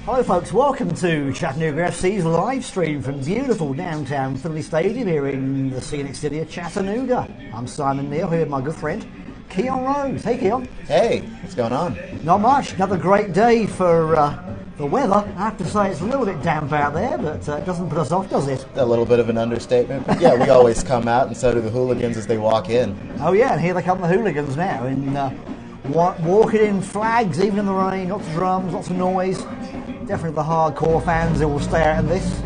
Hello folks, welcome to Chattanooga FC's live stream from beautiful downtown Finley Stadium here in the scenic city of Chattanooga. I'm Simon Neal, here with my good friend Keon Rose. Hey Keon. Hey, what's going on? Not much, another great day for the weather. I have to say it's a little bit damp out there, but it doesn't put us off, does it? A little bit of an understatement, but yeah, we always come out and so do the hooligans as they walk in. Oh yeah, and here they come the hooligans now, walking in flags, even in the rain, lots of drums, lots of noise. Definitely the hardcore fans who will stay out in this.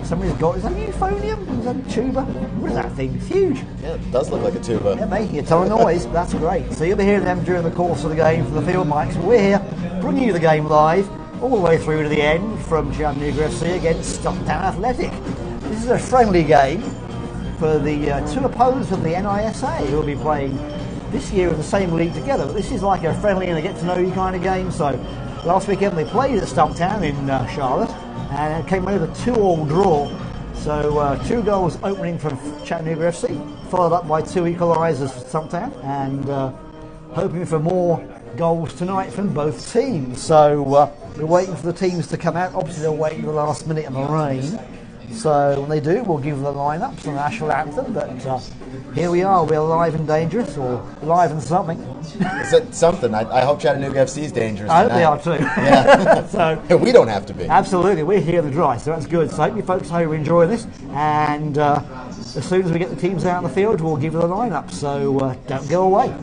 Somebody's got, is that euphonium? Is that a tuba? What is that thing? It's huge. Yeah, it does look like a tuba. Yeah, making a ton of noise. That's great. So you'll be hearing them during the course of the game from the field mics. But we're here bringing you the game live all the way through to the end from Chattanooga FC against Stumptown Athletic. This is a friendly game for the two opponents of the NISA who will be playing this year in the same league together. But this is like a friendly and a get-to-know-you kind of game. So last weekend they played at Stumptown in Charlotte and it came away with a 2-2 draw. So 2 goals opening from Chattanooga FC, followed up by 2 equalisers for Stumptown, and hoping for more goals tonight from both teams. So we're waiting for the teams to come out. Obviously they're waiting the last minute in the rain. So when they do, we'll give the lineups and the national anthem. But here we are. We're live and dangerous, or live and something. Is it something? I hope Chattanooga FC is dangerous. I hope they are too. Yeah. So we don't have to be. Absolutely, we're here to dry, so that's good. So I hope you folks hope you're enjoying this. And as soon as we get the teams out on the field, we'll give you the lineup. So don't go away.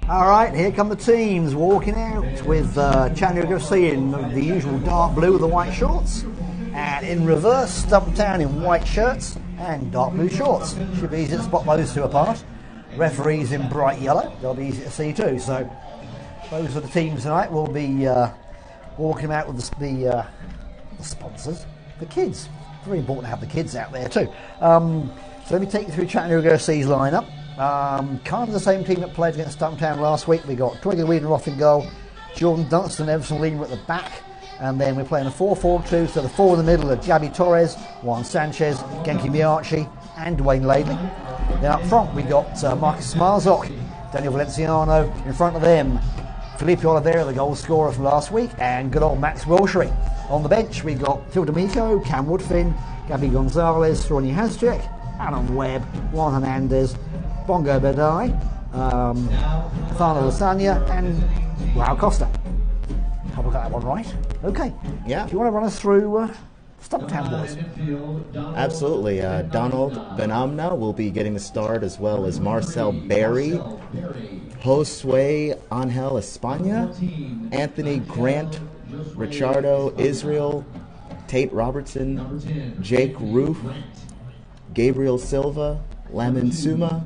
All right, here come the teams walking out with Chattanooga FC in the usual dark blue with the white shorts, and in reverse, Stumptown in white shirts and dark blue shorts. Should be easy to spot those two apart. Referees in bright yellow, they'll be easy to see too. So those are the teams tonight. We'll be walking out with the sponsors, the kids. Very important to have the kids out there too. So let me take you through Chattanooga FC's lineup. Kind of the same team that played against Stumptown last week. We got Twiggy Wiedenroth in goal, Jordan Dunstan, Everson Lima at the back, and then we're playing a 4-4-2. So the four in the middle are Javi Torres, Juan Sanchez, Genki Miarchi, and Dwayne Laidley. Then up front we got Marcus Smarzok, Daniel Valenciano. In front of them, Felipe Oliveira, the goal scorer from last week, and good old Max Wilshere. On the bench we got Phil D'Amico, Cam Woodfin, Gabby Gonzalez, Ronnie Hasczyk, Alan Webb, Juan Hernandez, Bongo Bedai, Fana Lasagna, and Wow Costa. Hope I got that one right. Okay. Yeah. Do you want to run us through Stumptown boys? Absolutely. Donald Benamna will be getting the start, as well as Marcel Berry, Josue Angel España, Anthony Grant, Richardo Israel, Tate Robertson, Jake Roof, Gabriel Silva, Lamin Suma,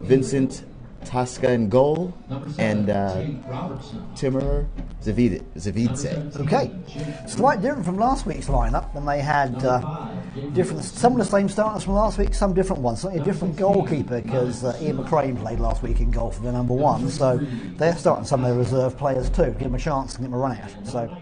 Vincent Tasca in goal, and Timur Zavidze. Okay, slightly different from last week's lineup, when they had some of the same starters from last week, some different ones. Slightly different goalkeeper, because Ian McCrane played last week in goal for the number one, so they're starting some of their reserve players too, give them a chance and give them a run out. So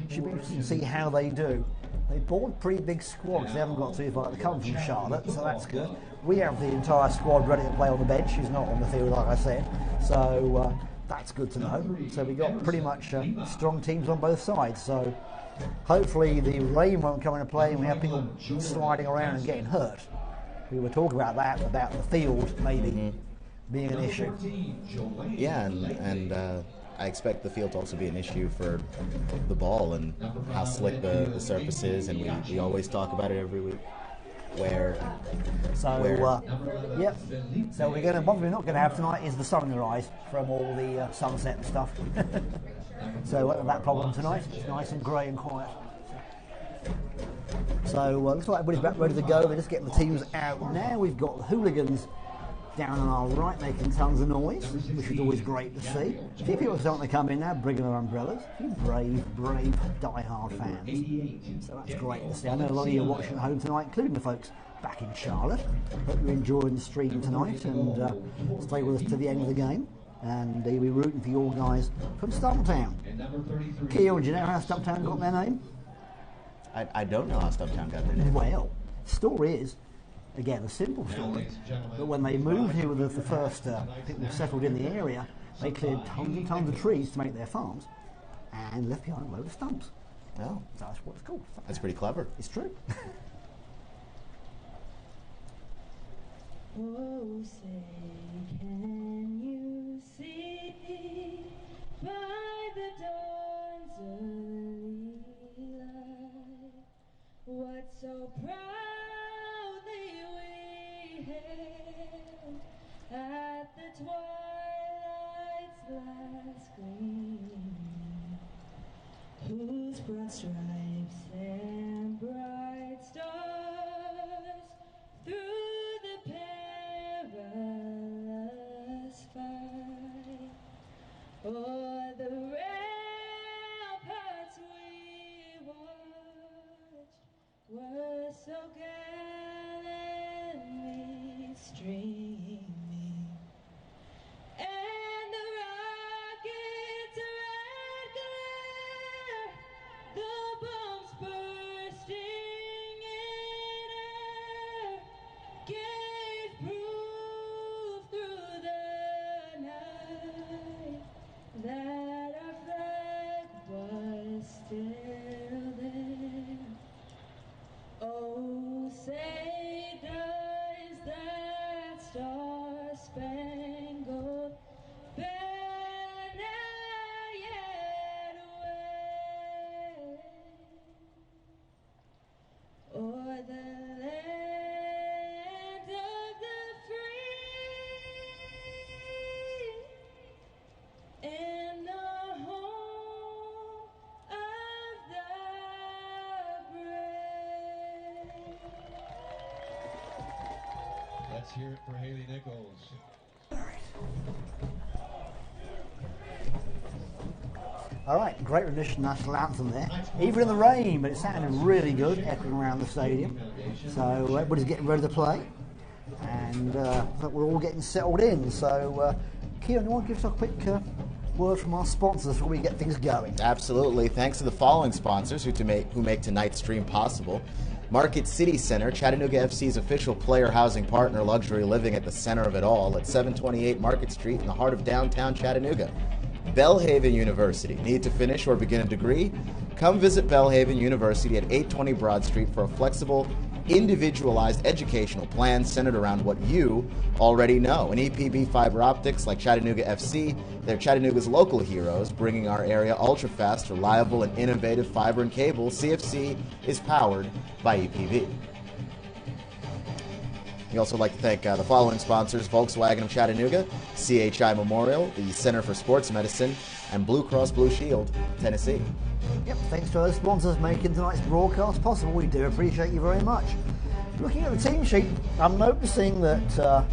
should be interesting to see how they do. They bought a pretty big squad because they haven't got too far to come from Charlotte, so that's good. We have the entire squad ready to play on the bench, who's not on the field, like I said, so that's good to know. So we got pretty much strong teams on both sides, so hopefully the rain won't come into play and we have people sliding around and getting hurt. We were talking about that, about the field maybe being an issue. Yeah, and I expect the field to also be an issue for the ball and how slick the surface is, and we always talk about it every week. Yep. So what we're not going to have tonight is the sunrise from all the sunset and stuff. So we won't have that problem tonight. It's nice and grey and quiet. So looks like everybody's about ready to go. We're just getting the teams out now. We've got the hooligans down on our right making tons of noise, which is always great to see. A few people starting to come in now, bringing their umbrellas. A few brave, die-hard fans. So that's great to see. I know a lot of you are watching at home tonight, including the folks back in Charlotte. Hope you're enjoying the stream tonight, and stay with us to the end of the game. And we'll be rooting for your guys from Stumptown. Keon, do you know how Stumptown got their name? I don't know how Stumptown got their name. Well, the story is, again, a simple story, but when they moved here with the first people settled in the area, they cleared tons and tons of trees to make their farms and left behind a load of stumps. Oh, So that's what it's called. that's pretty clever. It's true. Oh, say, can you see by the dawn's early light what so proudly we hailed at the twilight's last gleam, whose broad stripes and bright stars through the perilous fight o'er the ramparts we watched were so gallantly streaming, and the rocket's red glare, the bombs burst Let's hear it for Haley Nichols. All right, great rendition national anthem there. Even in the rain, but it sounded really good, echoing around the stadium. So everybody's getting ready to play, and I think we're all getting settled in. So, Kieran, you want to give us a quick word from our sponsors before we get things going? Absolutely. Thanks to the following sponsors who make tonight's stream possible. Market City Center, Chattanooga FC's official player housing partner, luxury living at the center of it all at 728 Market Street in the heart of downtown Chattanooga. Belhaven University. Need to finish or begin a degree? Come visit Belhaven University at 820 Broad Street for a flexible, individualized educational plan centered around what you already know. And EPB Fiber Optics, like Chattanooga FC, they're Chattanooga's local heroes, bringing our area ultra-fast, reliable, and innovative fiber and cable. CFC is powered by EPB. We also like to thank the following sponsors: Volkswagen of Chattanooga, CHI Memorial, the Center for Sports Medicine, and Blue Cross Blue Shield, Tennessee. Yep, thanks to those sponsors making tonight's broadcast possible. We do appreciate you very much. Looking at the team sheet, I'm noticing that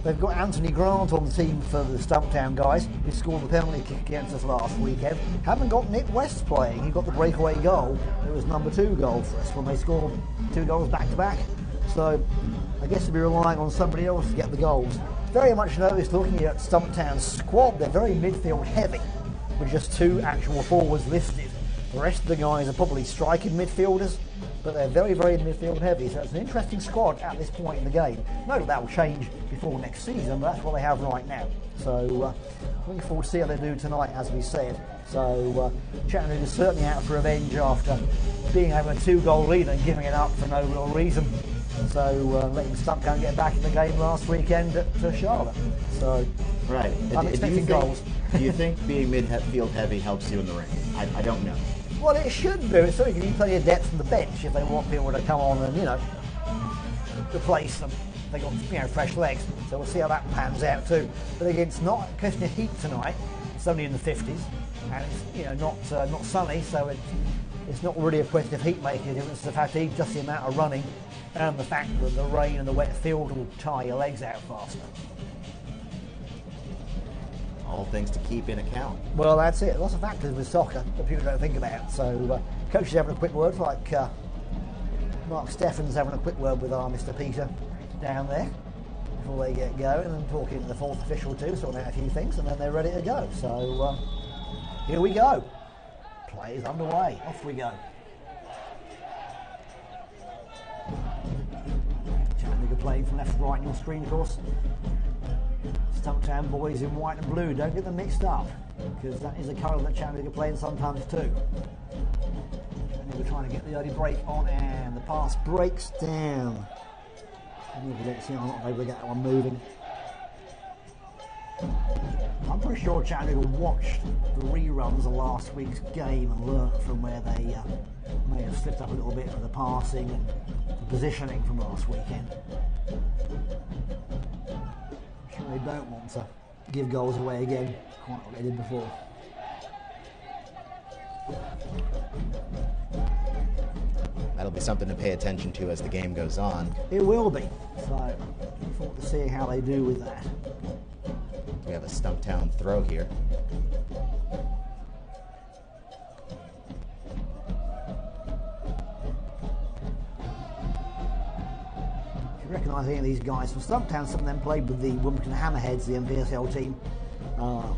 they've got Anthony Grant on the team for the Stumptown guys, who scored the penalty kick against us last weekend. Haven't got Nick West playing. He got the breakaway goal. It was number 2 goal for us when they scored 2 goals back to back. So I guess we'll be relying on somebody else to get the goals. Very much noticed looking at Stumptown's squad, they're very midfield heavy, with just 2 actual forwards listed. The rest of the guys are probably striking midfielders, but they're very, very midfield heavy. So it's an interesting squad at this point in the game. No doubt that will change before next season, but that's what they have right now. So looking forward to see how they do tonight, as we said. So Chattanooga's certainly out for revenge after being over a 2-goal lead and giving it up for no real reason. So letting Stumptown get back in the game last weekend at Charlotte. So right. I'm expecting goals. Do you think being midfield heavy helps you in the ring? I don't know. Well, it should do. It's so you can plenty of depth from the bench if they want people to come on and, replace them. They got, fresh legs. So we'll see how that pans out too. But again, it's not a question of heat tonight. It's only in the 50s, and it's not sunny, so it's not really a question of heat making a difference. The fact that just the amount of running and the fact that the rain and the wet field will tire your legs out faster. All things to keep in account. Well, that's it. Lots of factors with soccer that people don't think about. So, coach is having a quick word, like Mark Steffen's having a quick word with our Mr. Peter down there before they get going, and talking to the 4th official too, sorting out a few things, and then they're ready to go. So, here we go. Play is underway. Off we go. Chattanooga playing from left to right on your screen, of course. Stumptown boys in white and blue, don't get them mixed up, because that is a colour that Chattanooga playing sometimes too. Chattanooga trying to get the early break on, and the pass breaks down. Let's see how not able to get that one moving. I'm pretty sure Chattanooga watched the reruns of last week's game and learnt from where they may have slipped up a little bit for the passing and the positioning from last weekend. I'm sure they don't want to give goals away again, quite what they did before. That'll be something to pay attention to as the game goes on. It will be. So, looking forward to seeing how they do with that. We have a Stumptown throw here. If you recognise any of these guys from Stumptown, some of them played with the Wilmington Hammerheads, the NPSL team. A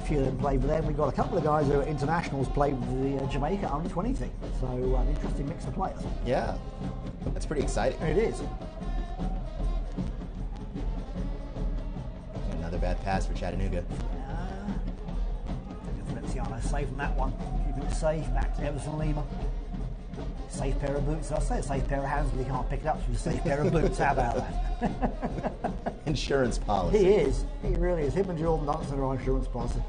few of them played with them. We've got a couple of guys who are internationals, played with the Jamaica under-20 team. So an interesting mix of players. Yeah, that's pretty exciting. It is. Another bad pass for Chattanooga. Feliciano safe from that one. Keeping it safe. Back to Everson Lima. Safe pair of boots. I say a safe pair of hands, but he can't pick it up. So a safe pair of boots. How about that? Insurance policy. He is. He really is. Him and Jordan Dunson are insurance policy.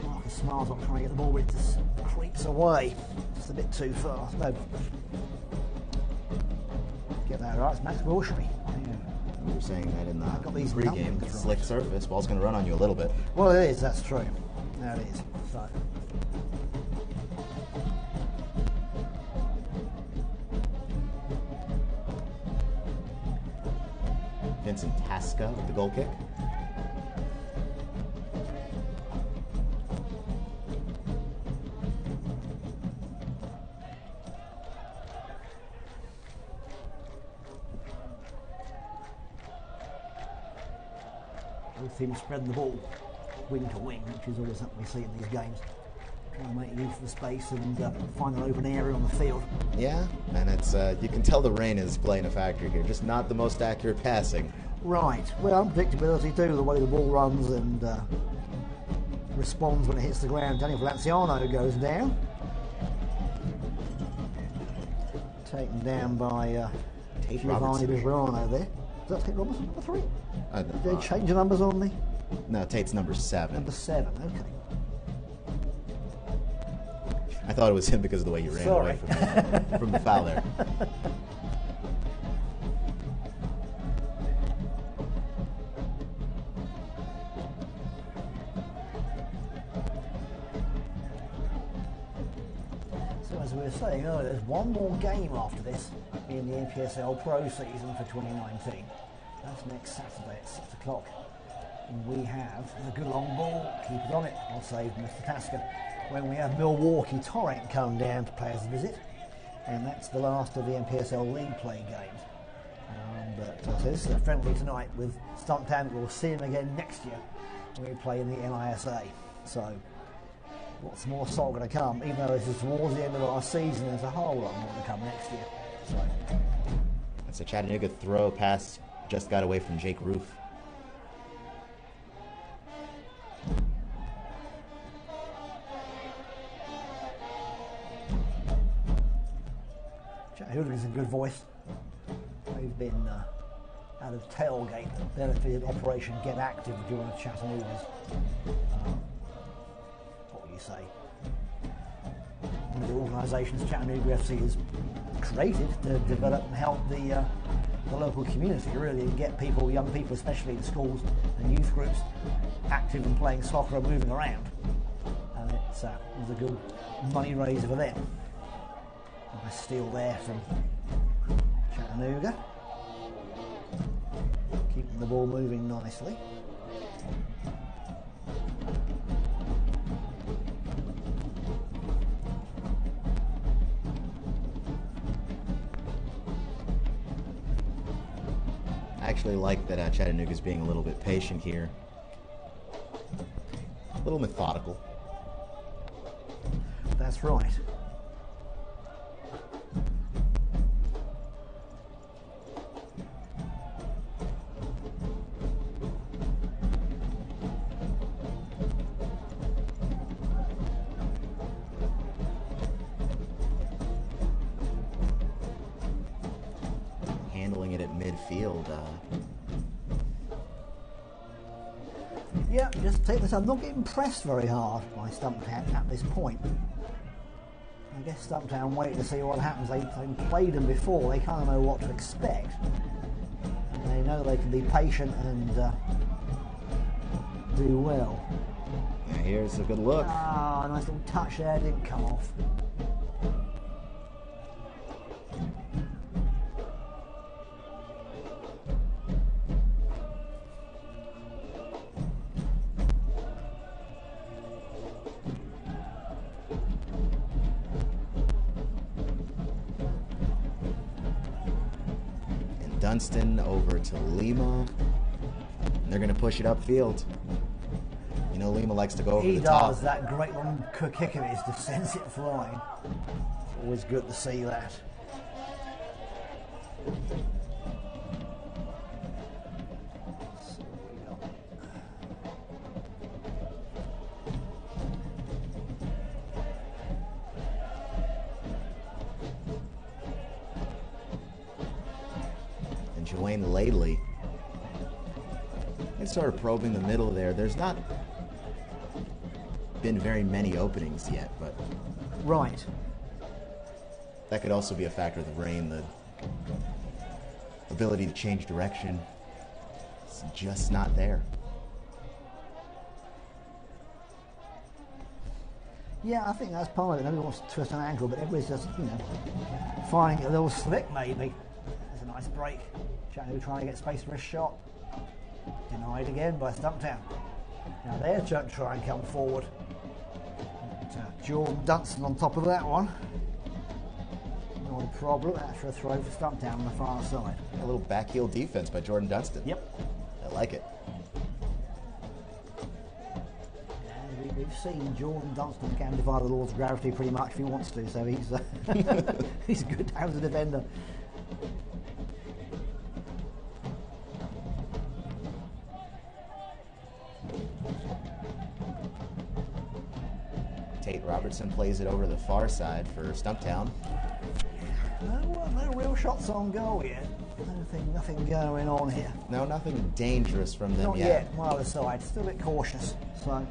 Marcus smiles not trying to get the ball, but it just creeps away. Just a bit too fast. No. Get that right. It's Max Wilshere. You were saying that in the pre-game. Right. Slick surface. Ball's going to run on you a little bit. Well, it is. That's true. That is. So. Vincent Tasca with the goal kick. Both teams spreading the ball wing to wing, which is always something we see in these games. Trying to make use of the space and find an open area on the field. Yeah, and it's you can tell the rain is playing a factor here. Just not the most accurate passing. Right. Well, unpredictability too, the way the ball runs and responds when it hits the ground. Daniel Valenciano goes down. Taken down by Tate Giovanni Robertson. Bisbrano there. Is that Tate Robertson, number 3? Did they change the numbers on me? No, Tate's number 7. Number 7, okay. I thought it was him because of the way he ran away from the foul there. So as we were saying earlier, there's one more game after this in the NPSL Pro season for 2019. That's next Saturday at 6 o'clock. And we have the good long ball, keep it on it, I'll say Mr. Tasca, when we have Milwaukee Torrent come down to pay us a visit. And that's the last of the NPSL League play games. So this is a friendly tonight with Stumptown. We'll see him again next year when we play in the NISA. So lots more salt going to come, even though this is towards the end of our season. There's a whole lot more to come next year. So That's a Chattanooga throw pass, just got away from Jake Roof. Chattanooga's a good voice. They've been out of tailgate, benefited Operation Get Active during Chattanooga's, what would you say, one of the organisations Chattanooga FC has created to develop and help the local community really, and get people, young people especially in schools and youth groups, active and playing soccer and moving around. And it was a good money raiser for them. Nice steal there from Chattanooga. Keeping the ball moving nicely. I actually like that Chattanooga's being a little bit patient here. A little methodical. That's right. Handling it at midfield. Yeah, just take this. I'm not getting pressed very hard by Stumptown at this point. I guess Stumptown wait to see what happens. They've played them before. They kind of know what to expect. And they know they can be patient and do well. Yeah, here's a good look. Ah, nice little touch there. Didn't come off. Dunston over to Lima. And they're going to push it upfield. You know, Lima likes to go over He the top. does. That great long kick of his just sends it flying. Always good to see that. Joanne Laley. They started probing the middle there. There's not been very many openings yet, but Right. that could also be a factor of the rain, the ability to change direction. It's just not there. Yeah, I think that's part of it. Nobody wants to twist an ankle, but everybody's just, finding it a little slick maybe. There's a nice break. Chattanooga trying to get space for a shot. Denied again by Stumptown. Now they're trying to try and come forward. But, Jordan Dunstan on top of that one. Not a problem. That's for a throw for Stumptown on the far side. A little back heel defense by Jordan Dunstan. Yep. I like it. And we've seen Jordan Dunstan can defy the laws of gravity pretty much if he wants to, so he's he's good as a defender. Tate Robertson plays it over the far side for Stumptown. No real shots on goal yet. Nothing going on here. No, nothing dangerous from them Not yet. My other side, still a bit cautious. So.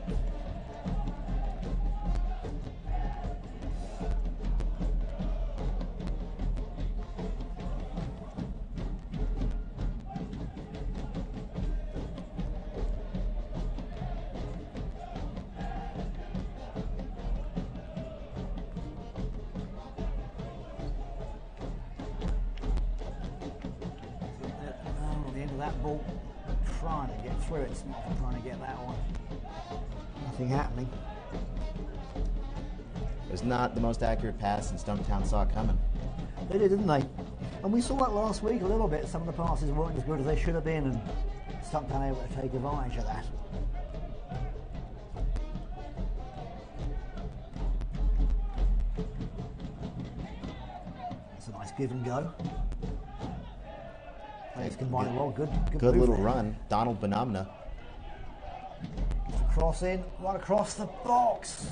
That ball trying to get through it, not trying to get that one. Nothing happening. It was not the most accurate pass, and Stumptown saw it coming. They did, didn't they? And we saw that last week a little bit. Some of the passes weren't as good as they should have been, and Stumptown able to take advantage of that. It's a nice give and go. It's combining well. Good little there. run. Donald Benamna. Cross in, right across the box.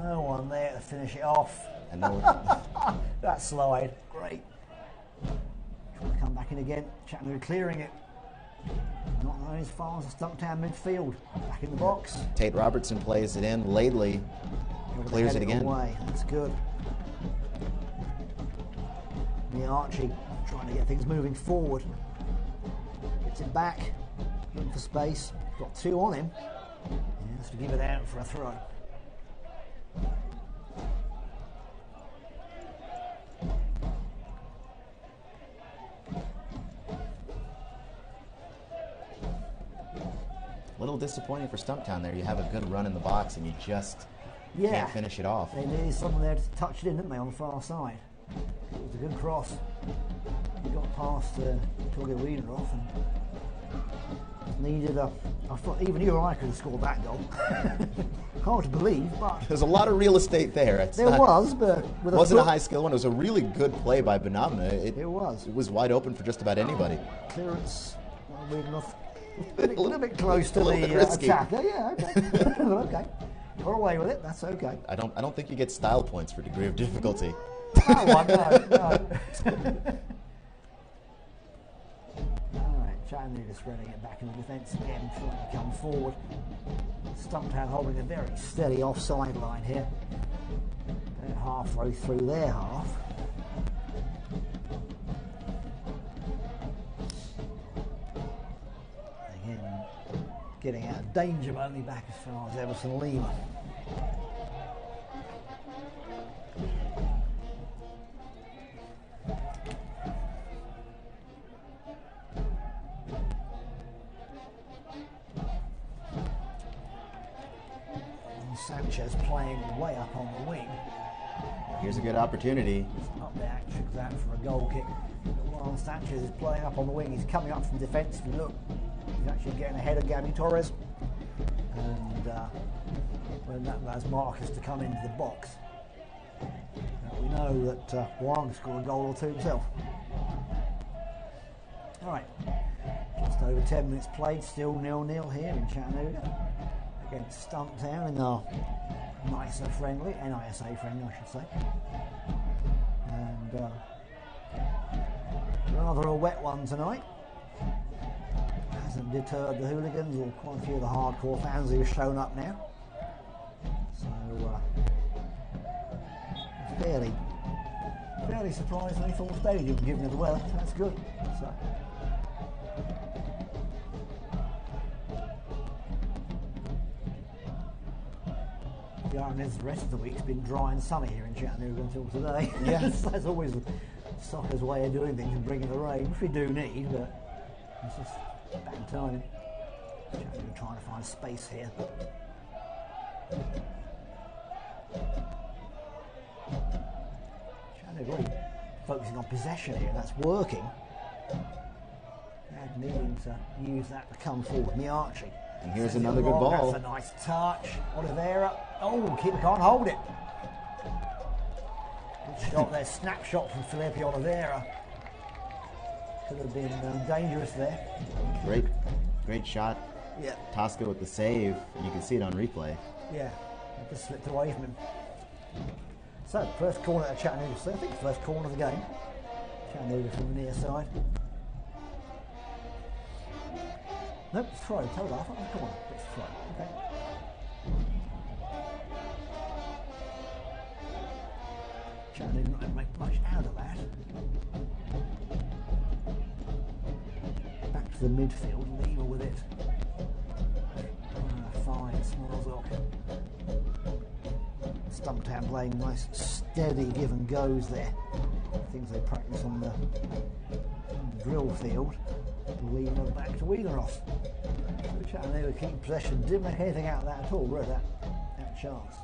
No one there to finish it off. And no, that slide, great. Trying to come back in again. Chattanooga clearing it. Not going as far as the Stumptown midfield. Back in the box. Tate Robertson plays it in. Laidley clears it again. Away. That's good. The Archie trying to get things moving forward. Gets it back. Looking for space. Got two on him. He has to give it out for a throw. A little disappointing for Stumptown there. You have a good run in the box and you just can't finish it off. They needed someone there to touch it in, didn't they, on the far side. It was a good cross. He got past Torge Wiener off and needed a... I thought even you or I could have scored that goal. Hard to believe, but... There's a lot of real estate there. It wasn't a high skill one. It was a really good play by Benamna. It was wide open for just about anybody. Clearance, not weird enough. A little bit close to the attacker. Yeah, okay. Okay. Got away with it. That's okay. I don't think you get style points for degree of difficulty. No. Alright, Chattanooga spreading it back in the defence again, trying to come forward. Stumptown holding a very steady offside line here. They're halfway through their half. Again, getting out of danger, but only back as far as Everson Lima. Sanchez playing way up on the wing. Here's a good opportunity. Up there, trick that for a goal kick. But while Sanchez is playing up on the wing, he's coming up from defence. If you look, he's actually getting ahead of Gabby Torres. And when that allows Marcus to come into the box, we know that Wang scored a goal or two himself. Alright, just over 10 minutes played, still 0-0 here in Chattanooga. Against Stumptown in our NISA friendly, NISA friendly I should say. And rather a wet one tonight. Hasn't deterred the hooligans or quite a few of the hardcore fans who have shown up now. So fairly surprised when he thought stadium given the weather. That's good. So. The irony is the rest of the week's been dry and sunny here in Chattanooga until today. Yeah. That's always Soccer's way of doing things and bringing the rain, which we do need, but it's just bad timing. Chattanooga trying to find space here. Chattanooga really focusing on possession here, that's working. And needing to use that to come forward. Miarchi. And here's another good ball. That's a nice touch. Oliveira. Oh, keeper can't hold it. Good shot there. Snapshot from Felipe Oliveira. Could have been dangerous there. Great shot. Yeah. Tosca with the save. You can see it on replay. Yeah. It just slipped away from him. So, first corner at Chattanooga. So I think first corner of the game. Chattanooga from the near side. Nope, it's throw. Hold off. Come on, it's throw. Okay. Chattanooga not going to make much out of that. Back to the midfield. Lima with it. Fine, Smolzok. Stumptown playing nice, steady give and goes there. Things they practice on the drill field. Lima back to Wheeleroff. Chattanooga keep possession. Didn't make anything out of that at all, really, that chance.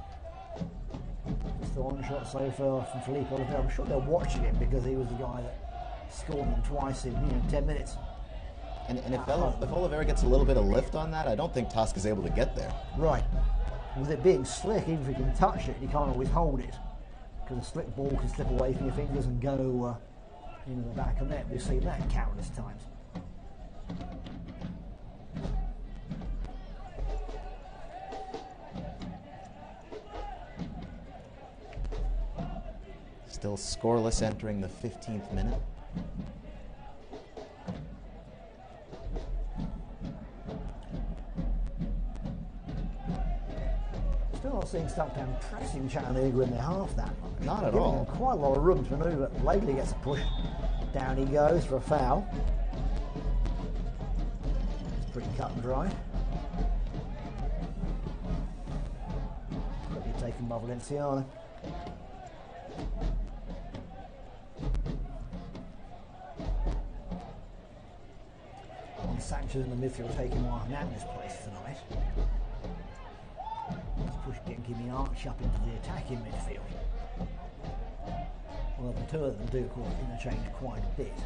Just the one shot so far from Felipe Oliveira. I'm sure they're watching him because he was the guy that scored them twice in 10 minutes. And if Oliveira gets a little bit of lift on that, I don't think Tosca's able to get there. Right. With it being slick, even if he can touch it, he can't always hold it. Because a slick ball can slip away from your fingers and go into the back of the net. We've seen that countless times. Still scoreless entering the 15th minute. Still not seeing Stumptown pressing Chattanooga in their half that much. Not at Giving all. them quite a lot of room to manoeuvre. Lately gets a push. Down he goes for a foul. It's pretty cut and dry. Quickly taken by Valenciano. Sanchez in the midfield taking Hernandez's place tonight. Let's push getting Arch up into the attacking midfield. Well, the two of them do, of course, interchange quite a bit.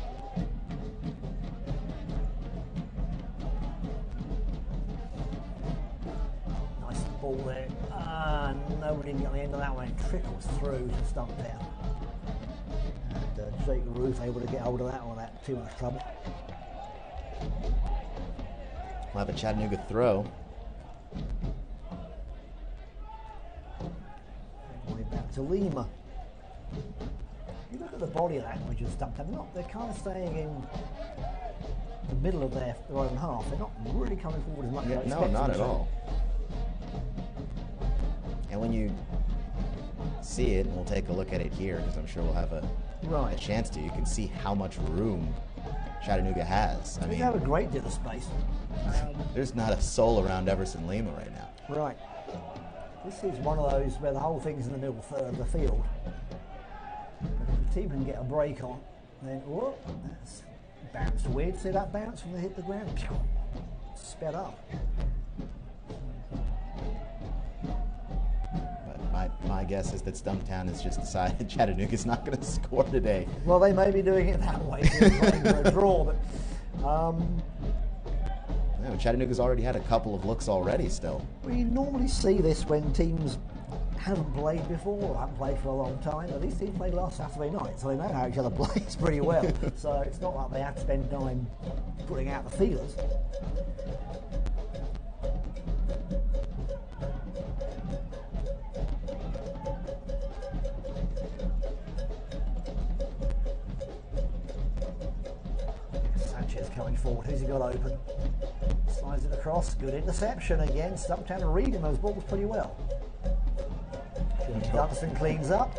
Nice ball there. Nobody didn't get the end of that one. It trickles through to Stumptown. And Jake Roof able to get hold of that one without too much trouble. We'll have a Chattanooga throw. Way back to Lima. You look at the body language of Stumptown. They're kind of staying in the middle of their own half. They're not really coming forward as much as I expected. No, not at all. And when you see it, and we'll take a look at it here because I'm sure we'll have a chance to. You can see how much room Chattanooga has. I mean, they have a great deal of space. There's not a soul around Everson Lima right now. Right. This is one of those where the whole thing's in the middle third of the field. If the team can get a break on, then whoop, that's bounced weird. See that bounce when they hit the ground? Sped up. But my guess is that Stumptown has just decided Chattanooga's not going to score today. Well, they may be doing it that way, playing for a draw, but Chattanooga's already had a couple of looks already still. we normally see this when teams haven't played before or haven't played for a long time. But these teams played last Saturday night, so they know how each other plays pretty well. So it's not like they have to spend time putting out the feelers. Sanchez coming forward. Who's he got open? Slides it across. Good interception again. Stumptown reading those balls pretty well. Dunston cleans up.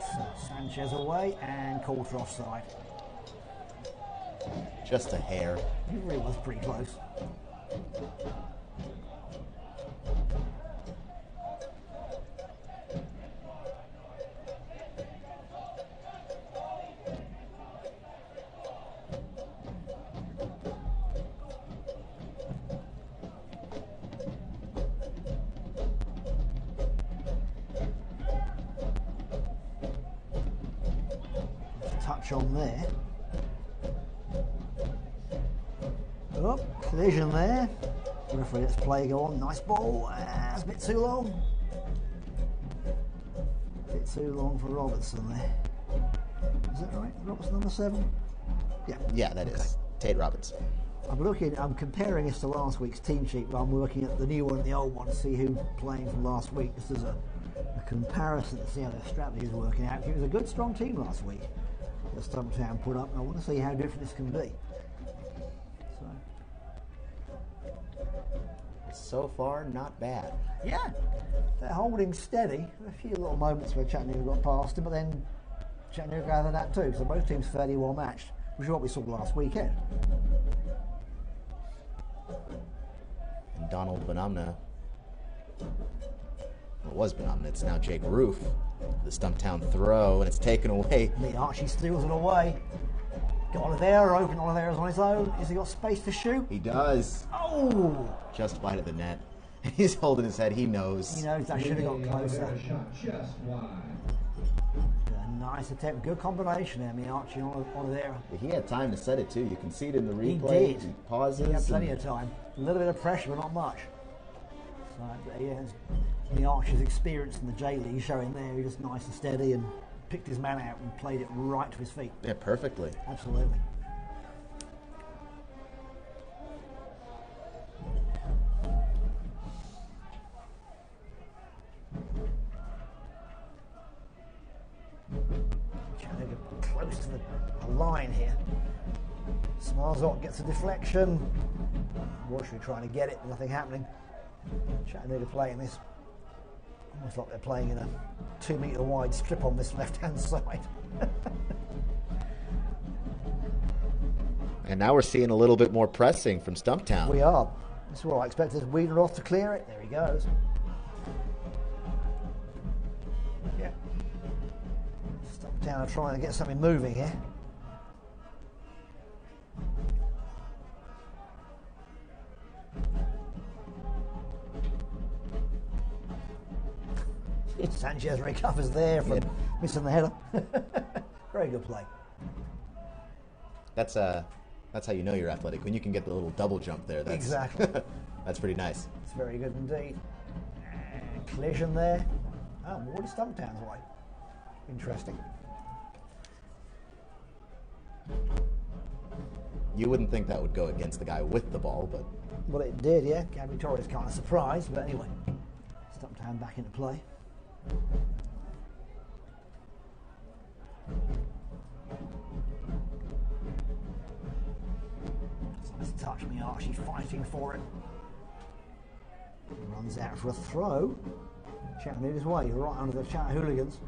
Sets Sanchez away and called for offside. Just a hair. He really was pretty close. touch on there. Oh, collision there. Referee lets play go on. Nice ball. That's a bit too long. A bit too long for Robertson there. Is that right? Robertson number 7? Yeah. Yeah, that is. Tate Robertson. I'm comparing this to last week's team sheet, but I'm looking at the new one and the old one to see who's playing from last week. This is a comparison to see how their strategy is working out. It was a good, strong team last week that Stumptown put up, and I want to see how different this can be. So far, not bad. Yeah, they're holding steady. A few little moments where Chattanooga got past him, but then Chattanooga gathered that too. So both teams fairly well matched, which is what we saw last weekend. And Donald Benamna, well, it was Benamna, it's now Jake Roof. The Stumptown throw, and it's taken away. The Archie steals it away. Got Oliveira open. Oliveira's on his own. Has he got space to shoot? He does. Oh! Just wide of the net. He's holding his head. He knows. He knows that should have got closer. Shot just wide. A nice attempt. Good combination there, Archie and Oliveira. He had time to set it too. You can see it in the He replay. did. He pauses. He had plenty of time. A little bit of pressure, but not much. So, yeah, the Archie's experience in the J League showing there. He was just nice and steady and picked his man out and played it right to his feet. Yeah, perfectly. Absolutely. Chattanooga close to the line here. Smarzot gets a deflection. Washington trying to get it, nothing happening. Chattanooga playing this almost like they're playing in a 2 metre wide strip on this left hand side. And now we're seeing a little bit more pressing from Stumptown. We are. This is what I expected. Wheeler off to clear it. There he goes. Yeah. Stumptown are trying to get something moving here. Sanchez recovers there from missing the header. Very good play. That's how you know you're athletic, when you can get the little double jump there. That's, exactly. That's pretty nice. It's very good indeed. And collision there. Oh, more to Stumptown's way. Interesting. You wouldn't think that would go against the guy with the ball, but... Well, it did, yeah. Gabby Torres kind of surprised, but anyway. Stumptown back into play. Nice touch, Archie fighting for it. Runs out for a throw. Chattanooga's way, right under the Hooligans.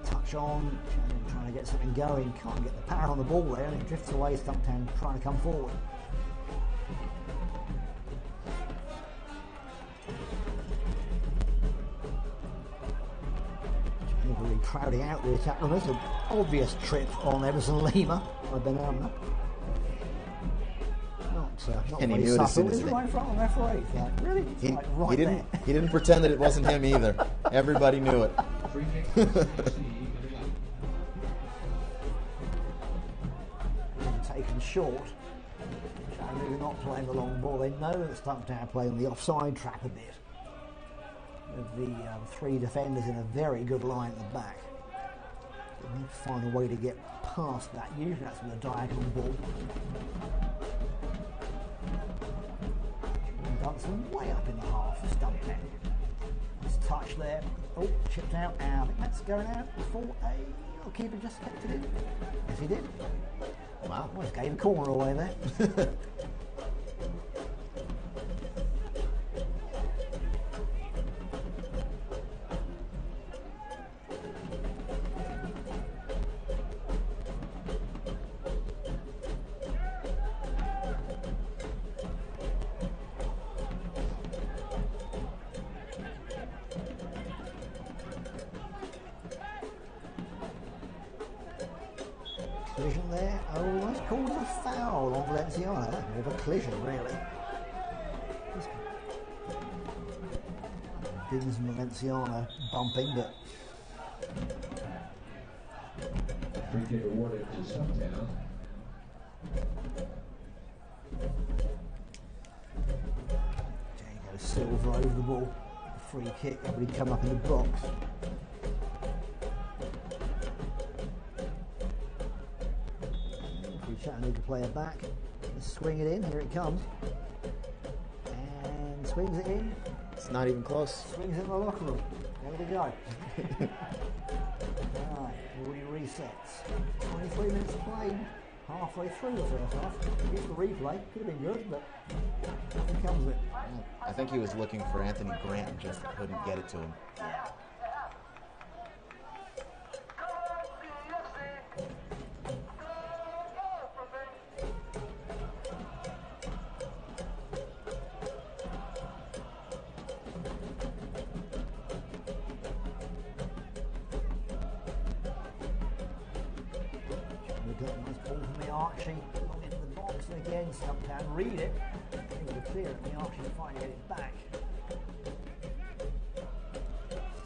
Touch on, trying to get something going. Can't get the power on the ball there, and it drifts away. Stumptown trying to come forward. Really crowding out the attack runners. An obvious trip on Everson Lima by Benamna. Not And he very knew it as soon subtle. as He's they- right in front of the referee. It's like, really? It's like right there. He didn't pretend that it wasn't him either. Everybody knew it. Free kick. Taken short. Chattanooga not playing the long ball. They know that Stumptown playing on the offside trap a bit. With the three defenders in a very good line at the back. They need to find a way to get past that. Usually that's with a diagonal ball. Dunson way up in the half for Stumptown. Nice touch there. Oh, chipped out. And I think that's going out before a keeper just kept it in. Yes, he did. Wow. Well, just gave the corner away there. Collision there. Oh, that's called a foul on Valenciano. That's more of a collision, really. Dims and Valenciano bumping, but Free kick awarded to Stumptown. Diego Silva over the ball. Free kick, everybody come up in the box. Chattanooga player back. Let's swing it in. Here it comes. And swings it in. It's not even close. Swings it in the locker room. There we go. Alright, everybody resets. 23 minutes played. Halfway through the first half. Here's the replay. Could have been good, but nothing comes of it. I think he was looking for Anthony Grant and just couldn't get it to him. Nice ball from the Archie. Long into the box again. Stumptown read it. It was clear and the Archie finally get it back.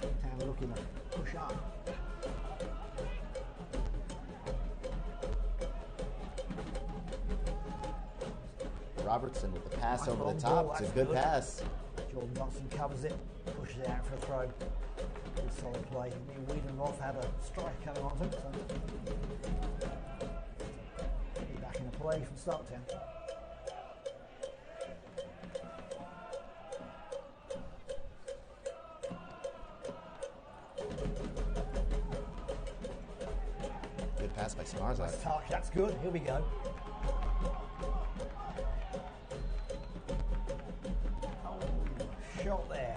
Stumptown looking to push up. Robertson with the pass Nice over long the ball, top. It's a that's good good. pass. Jordan Johnson covers it, pushes it out for a throw. Good solid play. Wiedenroth had a strike coming on him. So he's back in the play from Stumptown. Good pass by Smarzak. Touch, that's good. Here we go. Oh, shot there.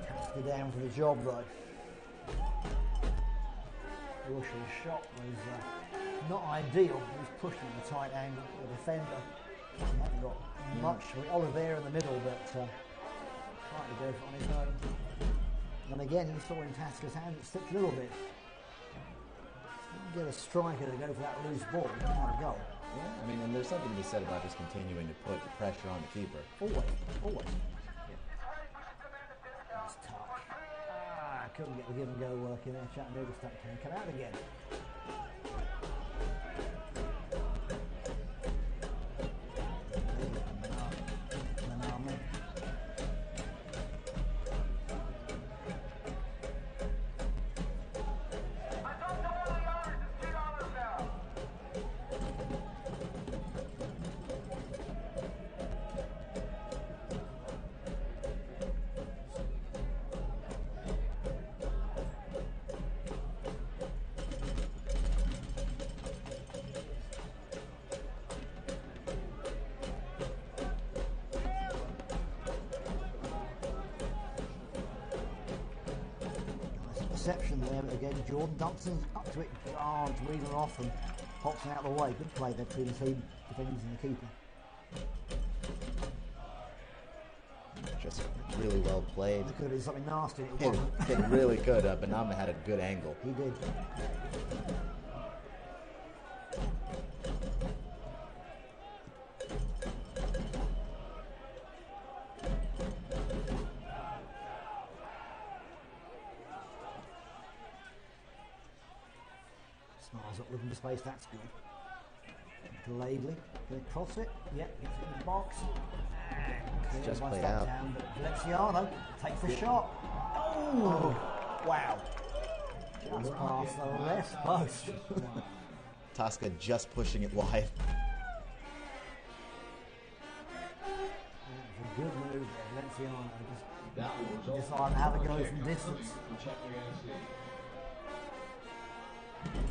Tasker down for the job though. Rush's shot was not ideal. He was pushing at a tight angle. The defender he hadn't got much. Oliver in the middle, but trying to go for it on his own. And again, he saw in Tasker's hand it slipped a little bit. Get a striker to go for that loose ball, not a goal. Yeah, I mean, and there's something to be said about just continuing to put pressure on the keeper. Always. Nice touch. Couldn't get the give and go working there. Chattanooga Stumptown come out again. Manami. Reception there, but again Jordan Dunson's up to it, arms reading off and pops it out of the way. Good play there between the team defenders and the keeper. Just really well played. There could have been something nasty. It It wasn't. really could. Benama had a good angle. He did. Smiles up looking for space, that's good. Gladley, going to cross it. Yep, gets it in the box. And just by played out. Stumptown, but Valenciano takes the shot. Oh! Wow. Just past the left post. Tosca just pushing it wide. It's a good move there, Valenciano. That one was Just decided to have a go from distance. Watch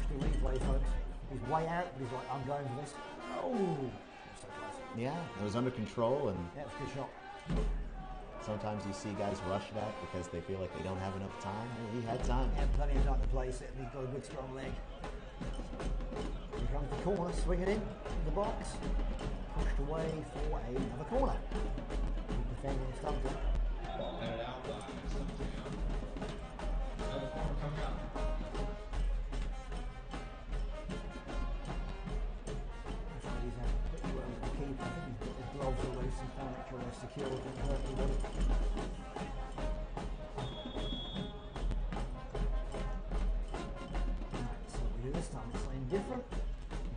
the replay, folks. He's way out, but he's like, I'm going for this. Oh! So close. Yeah, it was under control, and Yeah, it's a good shot. sometimes you see guys rush that because they feel like they don't have enough time. Well, he had time. He had plenty of time to place it, and he's got a good strong leg. Here comes the corner, swing it in the box. Pushed away for another corner. Good defending Stumptown. Ball headed out by Stumptown. Another corner coming up. security and hurt anybody. So we do this time, it's something different.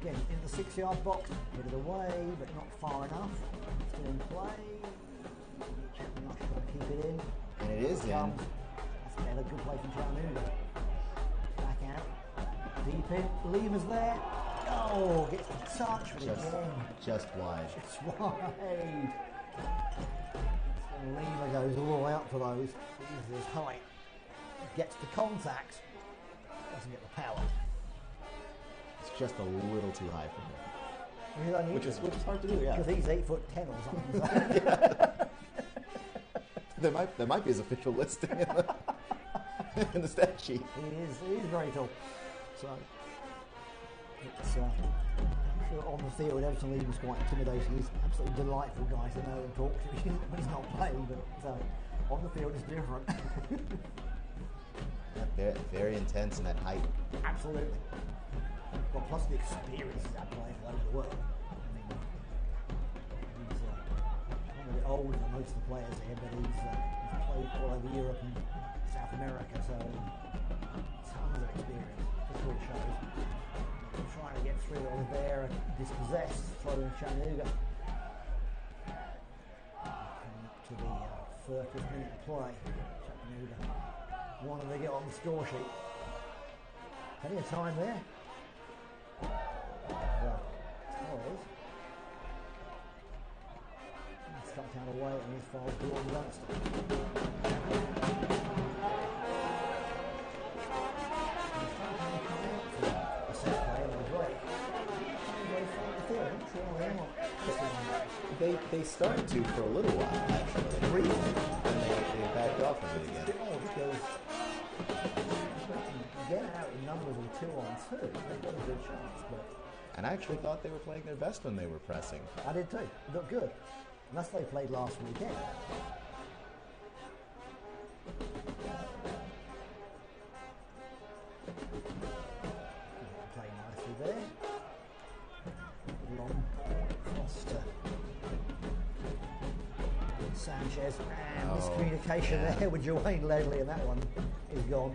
Again, in the 6-yard box, hit it away, but not far enough. Still in play. Not trying to keep it in. And it is in. That's better, good play from Chattanooga. Back out. Deep in, Lima's there. Oh, gets the touch, but again. Just wide. It's wide. So Lima goes all the way up for those. Uses his height. Gets the contact. Doesn't get the power. It's just a little too high for him. Which is hard to do, yeah. Because he's 8'10" or something. So. There might be his official listing in the stat sheet. He is very tall. So it's sure on the field, Everton Lee was quite intimidating. He's an absolutely delightful guy to know and talk to when he's not playing, but on the field it's different. Yeah, very intense in that height. Absolutely. Well, plus the experience he's had playing all over the world. I mean, he's a bit older than most of the players here, but he's played all over Europe and South America, so tons of experience. Just really shows. Trying to get through Oliveira, dispossessed, throwing Chattanooga. Coming up to the 30th minute of play. Chattanooga wanting to get on the score sheet. Plenty of time there. Torres. Stumptown away and this falls Gordon Dunstan. They started to for a little while, actually. Briefly. And they backed off of it again. Oh, because get out in numbers of 2-on-2, they've got a good chance. But And I actually thought they were playing their best when they were pressing. I did too. They looked good. And that's what they played last weekend. Play nicely there. Long cross to Sanchez, and miscommunication there with Joanne Ledley, and that one is gone.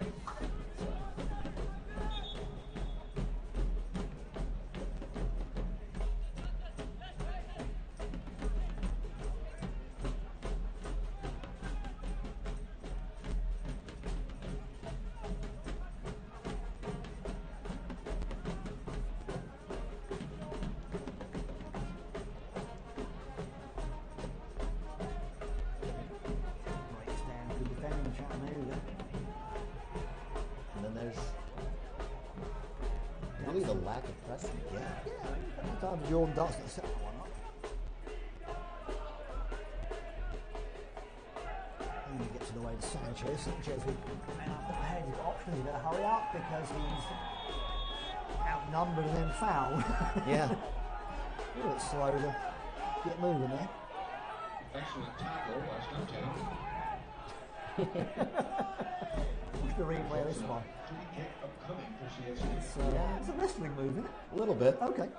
The lack of pressing. Yeah. Sometimes Jordan Dunstan set that one up. And he gets it away to Sanchez. Sanchez with men up ahead. He's got options. He's got to hurry up because he's outnumbered and then fouled. Yeah. A little bit slow to get moving there. Excellent tackle by Stumptown. Watch the replay of this one. It's a wrestling move, isn't it? A little bit. Okay.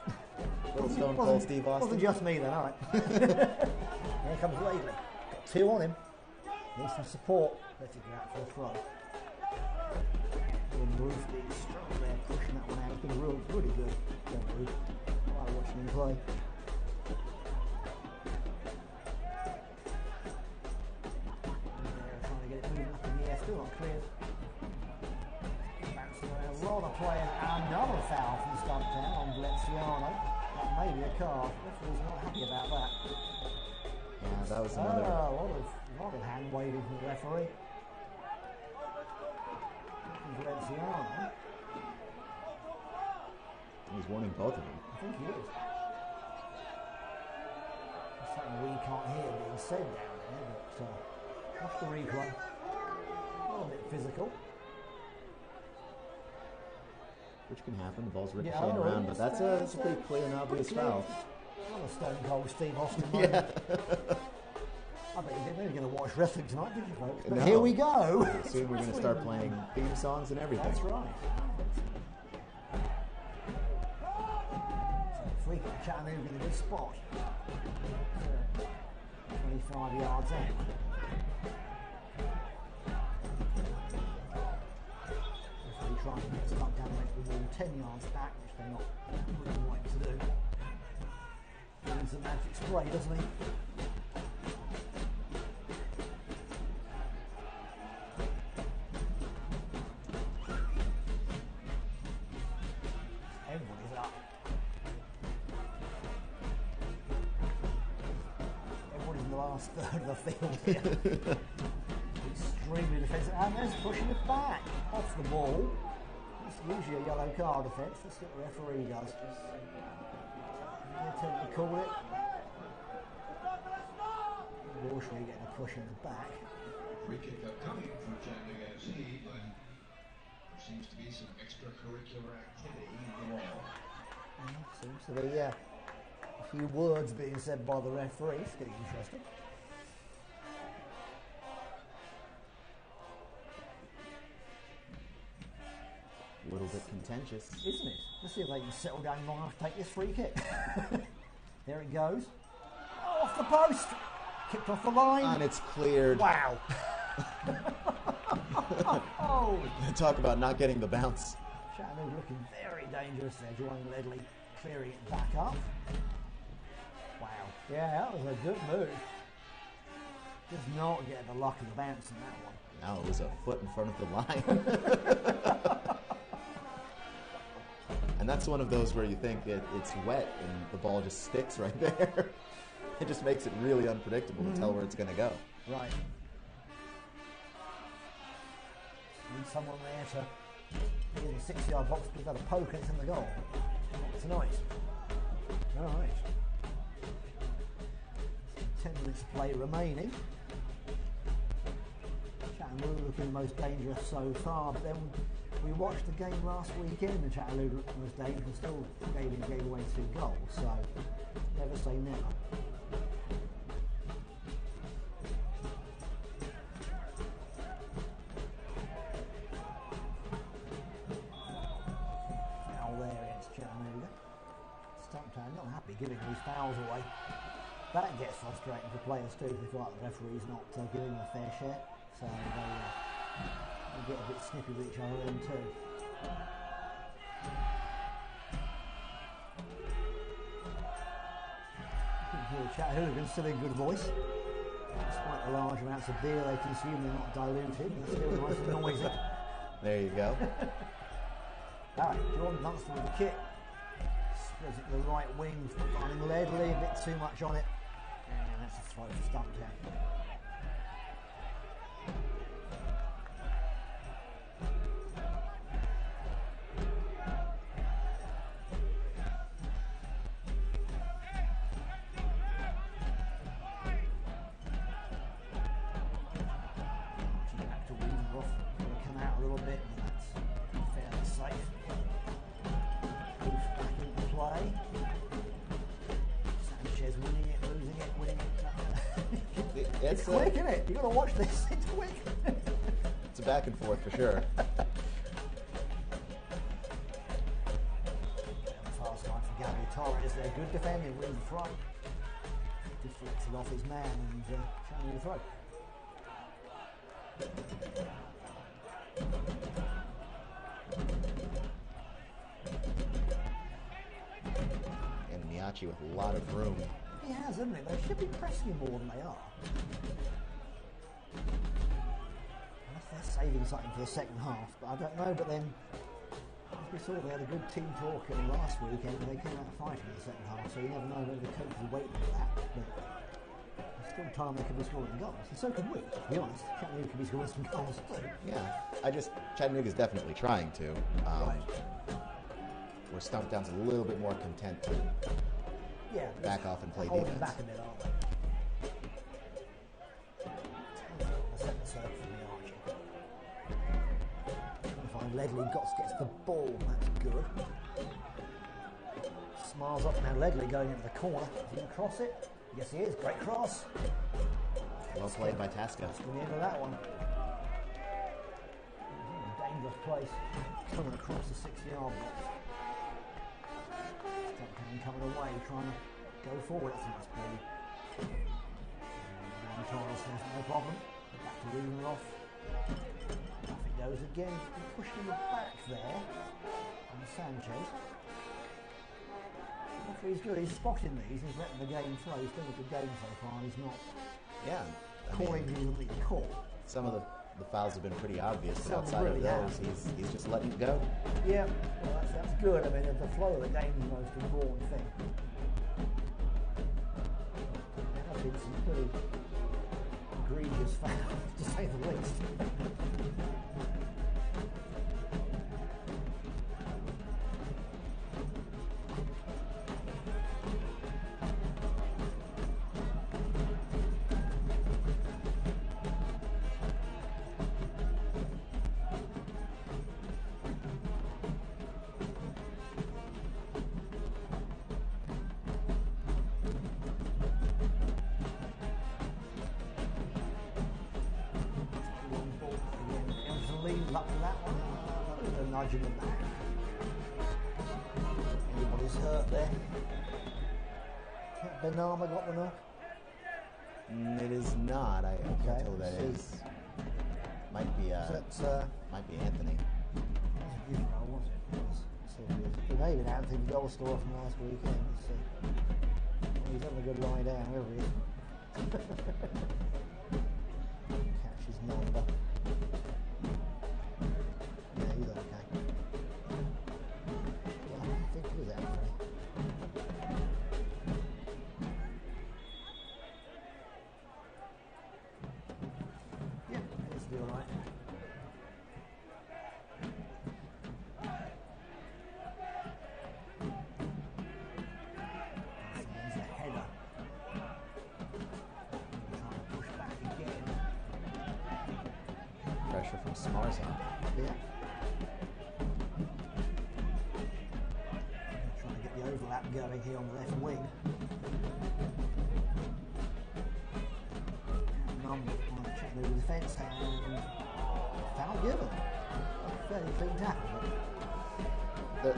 Little Stone Cold Steve Austin. Wasn't just me then, all right. Here comes Lately. Got 2 on him. Needs some support. Let's go out for a throw. Ruth being strong there, pushing that one out. It's been really good. Ruth. I like watching him play. Trying to get it moving up in the air. Still not cleared. A lot of players, another foul from Stumptown on Valenciano. That may be a card. Referee's not happy about that. Yeah, that was another. A lot of hand waving from the referee. Valenciano. He's warning both of them. I think he is. There's something we can't hear being said down there, but watch the replay. A little bit physical. Which can happen, the ball's ricocheting around, but that's a pretty clear and obvious foul. Another Stone Cold Steve Austin. Yeah. I bet you didn't know you were going to watch wrestling tonight, did you, folks? But No. here we go. Soon we're going to start playing theme songs and everything. That's right. Free kick, Chattanooga in a good spot. 25 yards out. Referee trying to get Stumptown within 10 yards back, which they're not really wanting to do. Doing some magic spray, doesn't he? Everybody's up. Everybody's in the last third of the field here. Extremely defensive. And there's pushing it back off the ball. It's usually a yellow card offence. Let's see what the referee does. They attempt to call it. Bushry getting a push in the back. Free kick upcoming for Chattanooga FC, but there seems to be some extracurricular activity involved. Seems to be, a few words being said by the referee. It's getting interesting. A little bit contentious. Isn't it? Let's see if they can settle down long enough to take this free kick. There it goes. Oh, off the post! Kicked off the line. And it's cleared. Wow. Oh. Talk about not getting the bounce. Chattanooga looking very dangerous there. Joining Ledley, clearing it back up. Wow. Yeah, that was a good move. Just not getting the luck of the bounce in that one. No, it was a foot in front of the line. And that's one of those where you think it's wet and the ball just sticks right there. It just makes it really unpredictable to tell where it's going to go. Right. Need someone there to be in the 6-yard box, give that a poke and it's in the goal. Not tonight. Alright. 10 minutes to play remaining. Chattanooga looking the most dangerous so far, but then we watched the game last weekend and Chattanooga was dangerous and still gave away 2 goals, so never say never. Foul there against Chattanooga. Stumptown not happy giving these fouls away. That gets frustrating for players too, if they feel like the referee's not giving them a fair share. So they get a bit snippy with each other then too. Chattanooga's still in good voice. Despite the large amounts of beer they consume, they're not diluted. They're still nice and noisy. There you go. Alright, Jordan Dunstan with the kick. Spreads it to the right wing, finding Ledley, a bit too much on it. And that's a throw for Stumptown. It's quick, isn't it? You've got to watch this. It's quick. It's a back and forth for sure. Fast line for Gary Torres there. Good defending, wins the throw. Deflected off his man and trying to throw. And Miyachi with a lot of room. He has, hasn't he? They should be pressing him more than they are. Unless they're saving something for the second half, but I don't know. But then, as we saw, they had a good team talk last weekend. They came out fighting in the second half, so you never know whether the coach is waiting for that. But there's still time they could be scoring goals, and so could we. To be honest, Chattanooga could be scoring some goals too. Yeah, Chattanooga's definitely trying to. Right. Where Stumptown's a little bit more content to back off and play defense. Back a bit, aren't they? Second serve from the Archie. Trying to find Ledley. Gotts gets the ball. That's good. Smiles up now. Ledley going into the corner. Is he going to cross it? Yes, he is. Great cross. Well played by Tasca. That's the end of that one. Dangerous place. Coming across the 6-yard box. Stumptown coming away, trying to go forward. That's a nice play. There's no problem. Back to leading off. Off it goes again. Pushed in the back there on Sanchez. He's good. He's spotting these. He's letting the game flow. He's doing a good game so far. He's not calling the call. Some of the fouls have been pretty obvious, but Some outside really of those, he's just letting it go. Yeah, well, that's good. I mean, the flow of the game is the most important thing. There have been some pretty egregious fouls, to say the least. Up to that one. A nudge in the back. Anybody's hurt there. Benama got the knock? It is not. I can't tell who that is. Might be Anthony. Was it? It may have been Anthony goal scorer from last weekend. Let's see. He's having a good lie down, wherever he is. Catch his number. Yeah, he's okay. Well, I think it was Anthony. Yeah, it's still alright. There's a header. Trying to push back again. Pressure from Smarza. Yeah. Trying to get the overlap going here on the left wing. Number on the Chattanooga defence and foul given. A fairly clean tackle.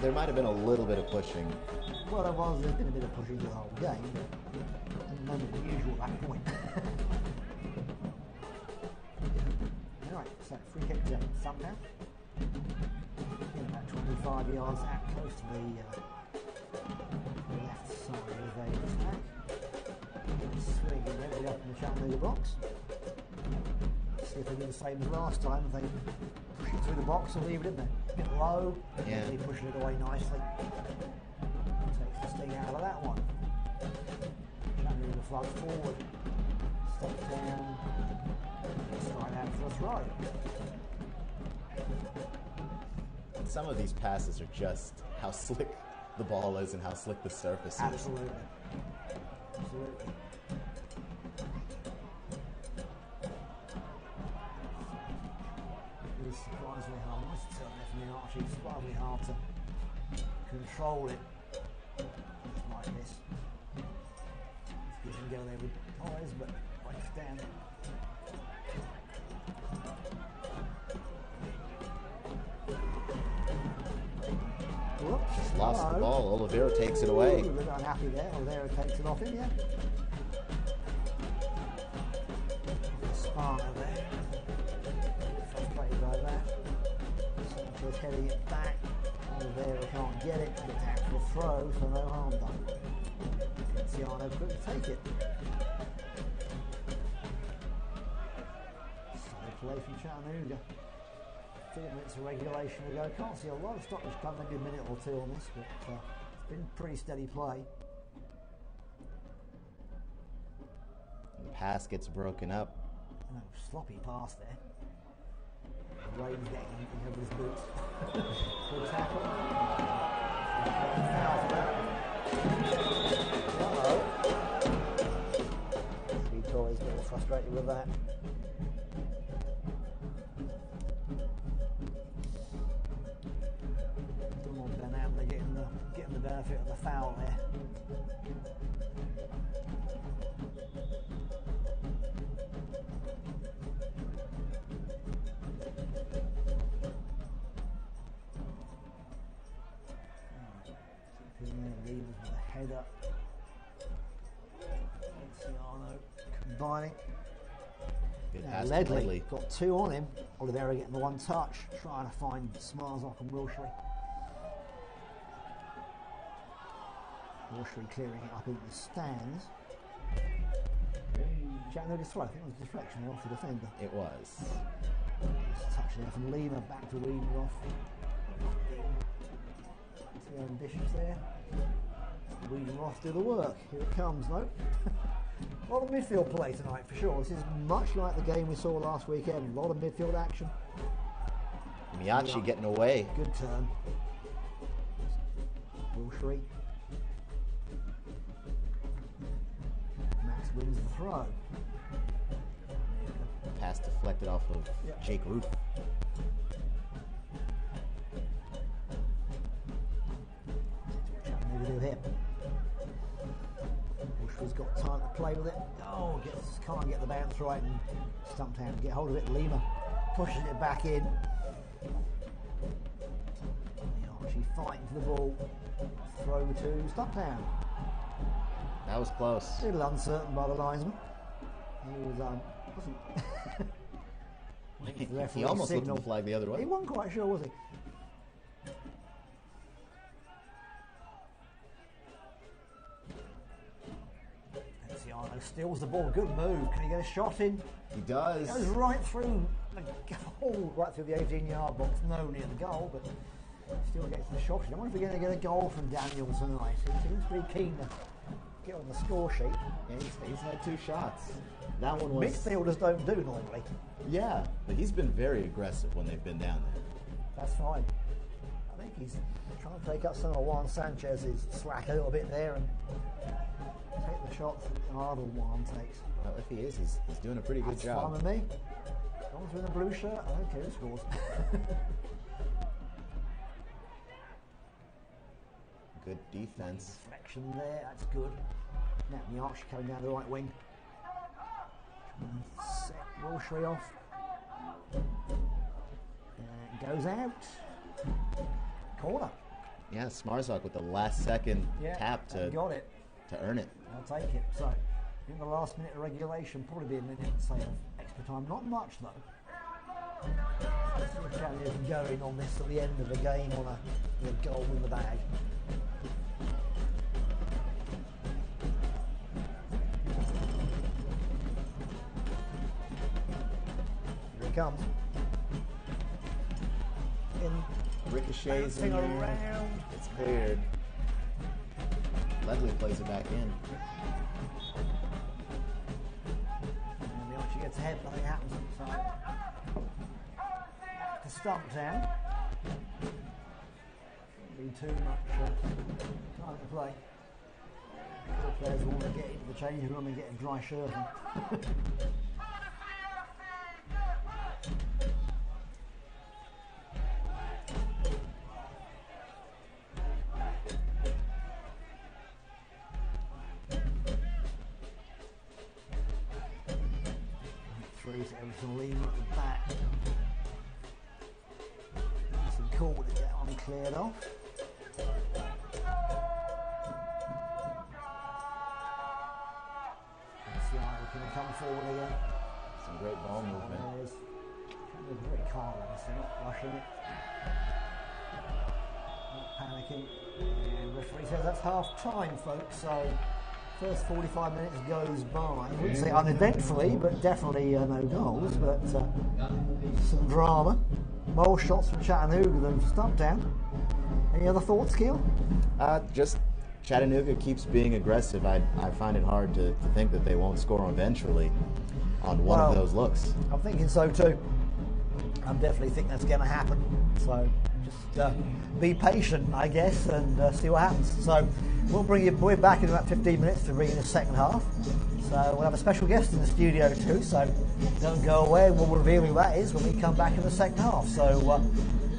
There might have been a little bit of pushing. Well, there's been a bit of pushing the whole game, but none of the usual at that point. Alright, so free kick to Stumptown. In about 25 yards out close to the left side of the attack. Swinging ready up in the Chattanooga box. See if they do the same as last time. If they push it through the box or leave it in there. A bit low, Yeah. they pushing it away nicely. Takes the sting out of that one. Chattanooga flies forward. Step down. Slide out for a throw. Some of these passes are just how slick the ball is and how slick the surface is. Absolutely. Absolutely. It is surprisingly hard. I must tell Anthony Archie, it's surprisingly hard to control it like this. If you can go there with poise, but breaks down. Whoops. Lost the No. ball. Oliveira takes it away. Ooh, they're unhappy there. Oliveira takes it off him, yeah. Sparta there. Frustrated by that. Sanchez heading it back. Oliveira can't get it. Gets out for a throw, so no harm done. Tiziano couldn't take it. Solid play from Chattanooga. 4 minutes of regulation to go. Can't see a lot of stoppage come, maybe a minute or two on this, but it's been pretty steady play. The pass gets broken up. No, sloppy pass there. The rain's getting over his boots. Good tackle. Foul for that. Uh-oh. Three Tories getting frustrated with that. Getting the benefit of the foul there. Leaders with a header. Tiziano combining. Good Now pass to Ledley Ledley. got 2 on him. Oliveira getting the 1 touch, trying to find Smarzok and Wilshere. Wilshere clearing it up into the stands. Chattanooga's throw, I think it was a deflection off the defender. It was. Just touch there from Lima, back to Weaver off. See how ambitious there. Weaver off, do the work. Here it comes, though. A lot of midfield play tonight for sure. This is much like the game we saw last weekend. A lot of midfield action. Miyachi getting away. Good turn. Wilshere. Max wins the throw. Pass deflected off of Jake Roof. Chattanooga do here. Wilshere's got time to play with it. Oh, can't get the bounce right, and Stumptown to get hold of it. Lima pushes it back in. She's fighting for the ball. Throw to Stumptown. That was close. A little uncertain by the linesman. He was wasn't. He almost looked at the flag the other way. He wasn't quite sure, was he? Luciano steals the ball. Good move. Can he get a shot in? He does. Goes right through the goal, right through the 18-yard box. No near the goal, but still gets the shot in. I wonder if we're going to get a goal from Daniel tonight. He seems pretty keen to get on the score sheet. Yeah, he's had 2 shots. That one was... Midfielders don't do normally. Yeah, but he's been very aggressive when they've been down there. That's fine. I think he's trying to take up some of Juan Sanchez's slack a little bit there and take the shots that harder Juan takes. Well, if he is, he's doing a pretty good That's job. fine with me. As long as we're in a blue shirt, I don't care who scores. Good defense. Deflection there, that's good. Now Miyachi coming down the right wing. Set Wilshere off. And goes out. Corner. Yeah, Smarzok with the last second tap to got it. to earn it. I'll take it. So, in the last minute of regulation, probably be a minute, say, of extra time. Not much though. Chattanooga going on this at the end of the game on a goal in the bag. Here he comes. In. Ricochets in Bouncing there. around. It's cleared. Ledley plays it back in. And Miyachi gets ahead, nothing happens inside. To Stumptown. Shouldn't be too much time to play. The players want to get into the changing room and get a dry shirt on. Through to Everton Lima at the back. Some call to get on cleared off. Luciano can come forward again. Some great ball movement. There's very calm on this, they're not rushing it. Not panicking. And referee says that's half time, folks, so first 45 minutes goes by. I wouldn't say uneventfully, but definitely no goals, but some drama. More shots from Chattanooga than Stumptown. Any other thoughts, Keel? Just Chattanooga keeps being aggressive. I find it hard to think that they won't score eventually on one of those looks. I'm thinking so too. I definitely think that's going to happen. So just be patient, I guess, and see what happens. So we're back in about 15 minutes to bring in the second half. So we'll have a special guest in the studio too. So don't go away. We'll reveal who that is when we come back in the second half. So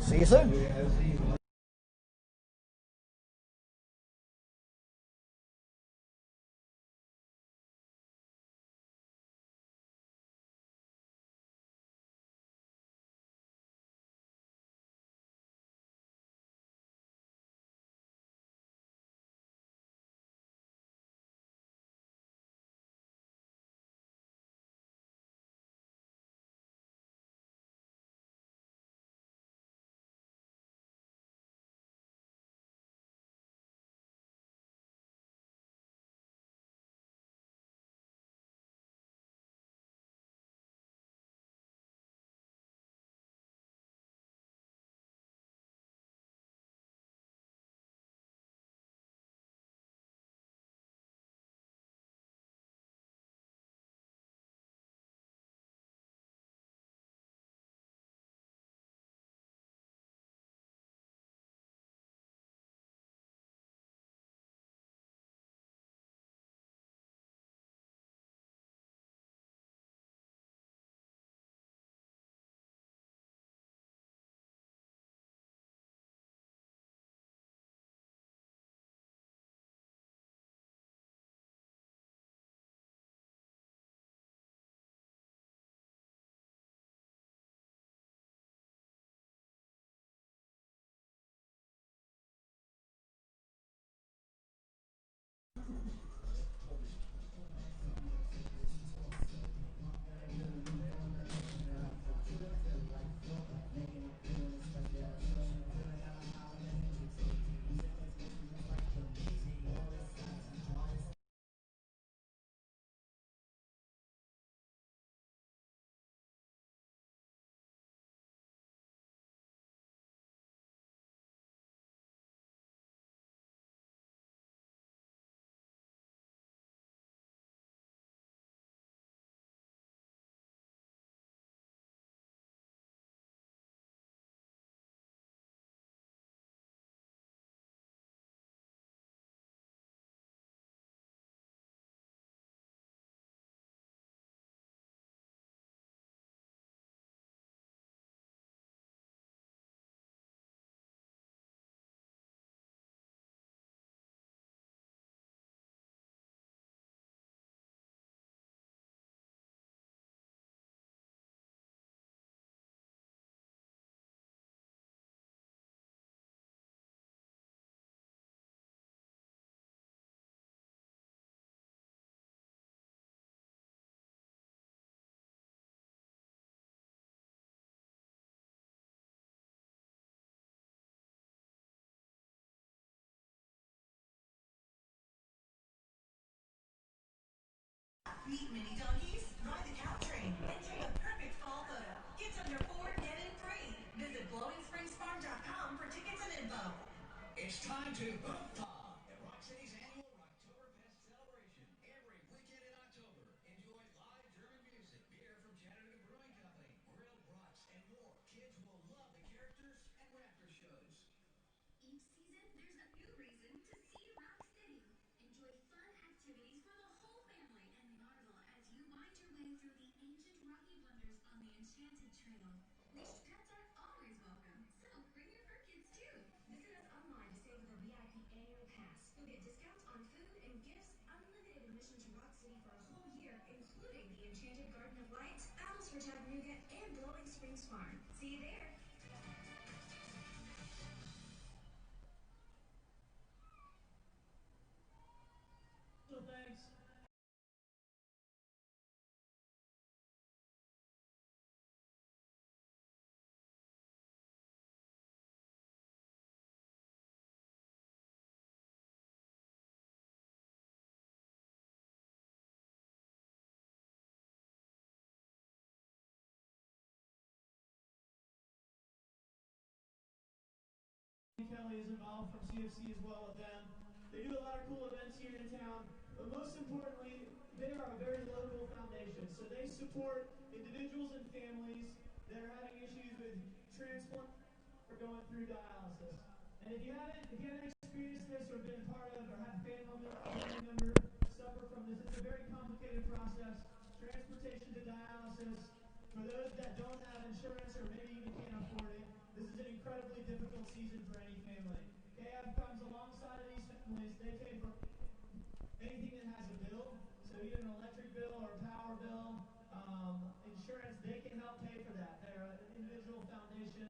see you soon. Meet mini donkeys, ride the cow train, and take a perfect fall photo. Kids under 4 get in free. Visit GlowingSpringsFarm.com for tickets and info. It's time to Stumptown at Rock City's annual Rocktoberfest celebration. Every weekend in October, enjoy live German music, beer from Chattanooga Brewing Company, grilled brats, and more. Kids will love the characters and raptor shows. Each season, there's a new reason to see Rock City. Enjoy fun activities for the whole family and marvel as you wind your way through the ancient rocky blunders on the Enchanted Trail. Leashed pets are always welcome, so bring your fur kids too. Visit us online to save with our VIP annual pass. You'll get discounts on food and gifts, unlimited admission to Rock City for a whole year, including the Enchanted Garden of Lights, Owls for Chattanooga, and Glowing Springs Farm. See you there. Thanks. Kelly is involved from CFC as well with them. They do a lot of cool events here in town, but most importantly, they are a very local foundation. So they support individuals and families that are having issues with transplant or going through dialysis. And if you haven't experienced this or been a part of or have a family member suffer from this, it's a very complicated process. Transportation to dialysis, for those that don't have insurance or maybe even can't afford it, this is an incredibly difficult season for any family. KF comes alongside of these families. They pay for anything that has a bill, so either an electric bill or a power bill, insurance, they can help pay for that. They're an individual foundation.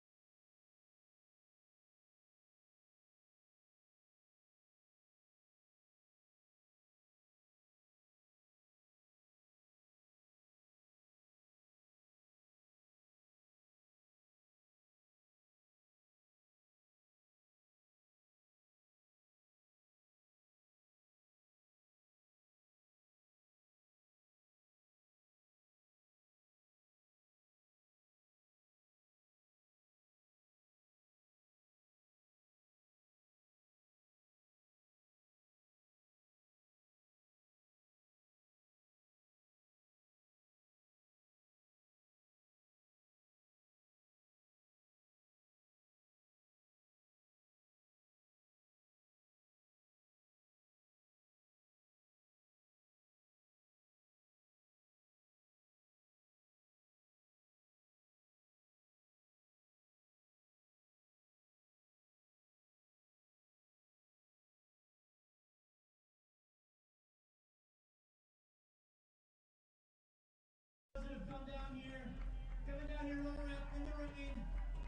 Come down here, coming down here, rolling around in the rain.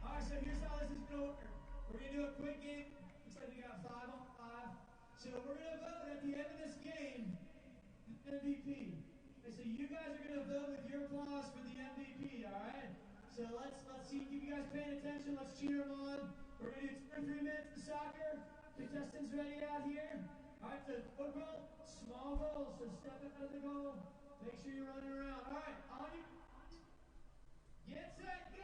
All right, so here's how this is going to work. We're going to do a quick game. Looks like we got 5 on 5. So we're going to vote at the end of this game MVP. Okay, so you guys are going to vote with your applause for the MVP. All right. So let's see. Keep you guys paying attention. Let's cheer them on. We're going to do 2 or 3 minutes of soccer. Contestants ready out here. All right. So football, small goals. So step out of the goal. Make sure you're running around. All right. On your get set, go!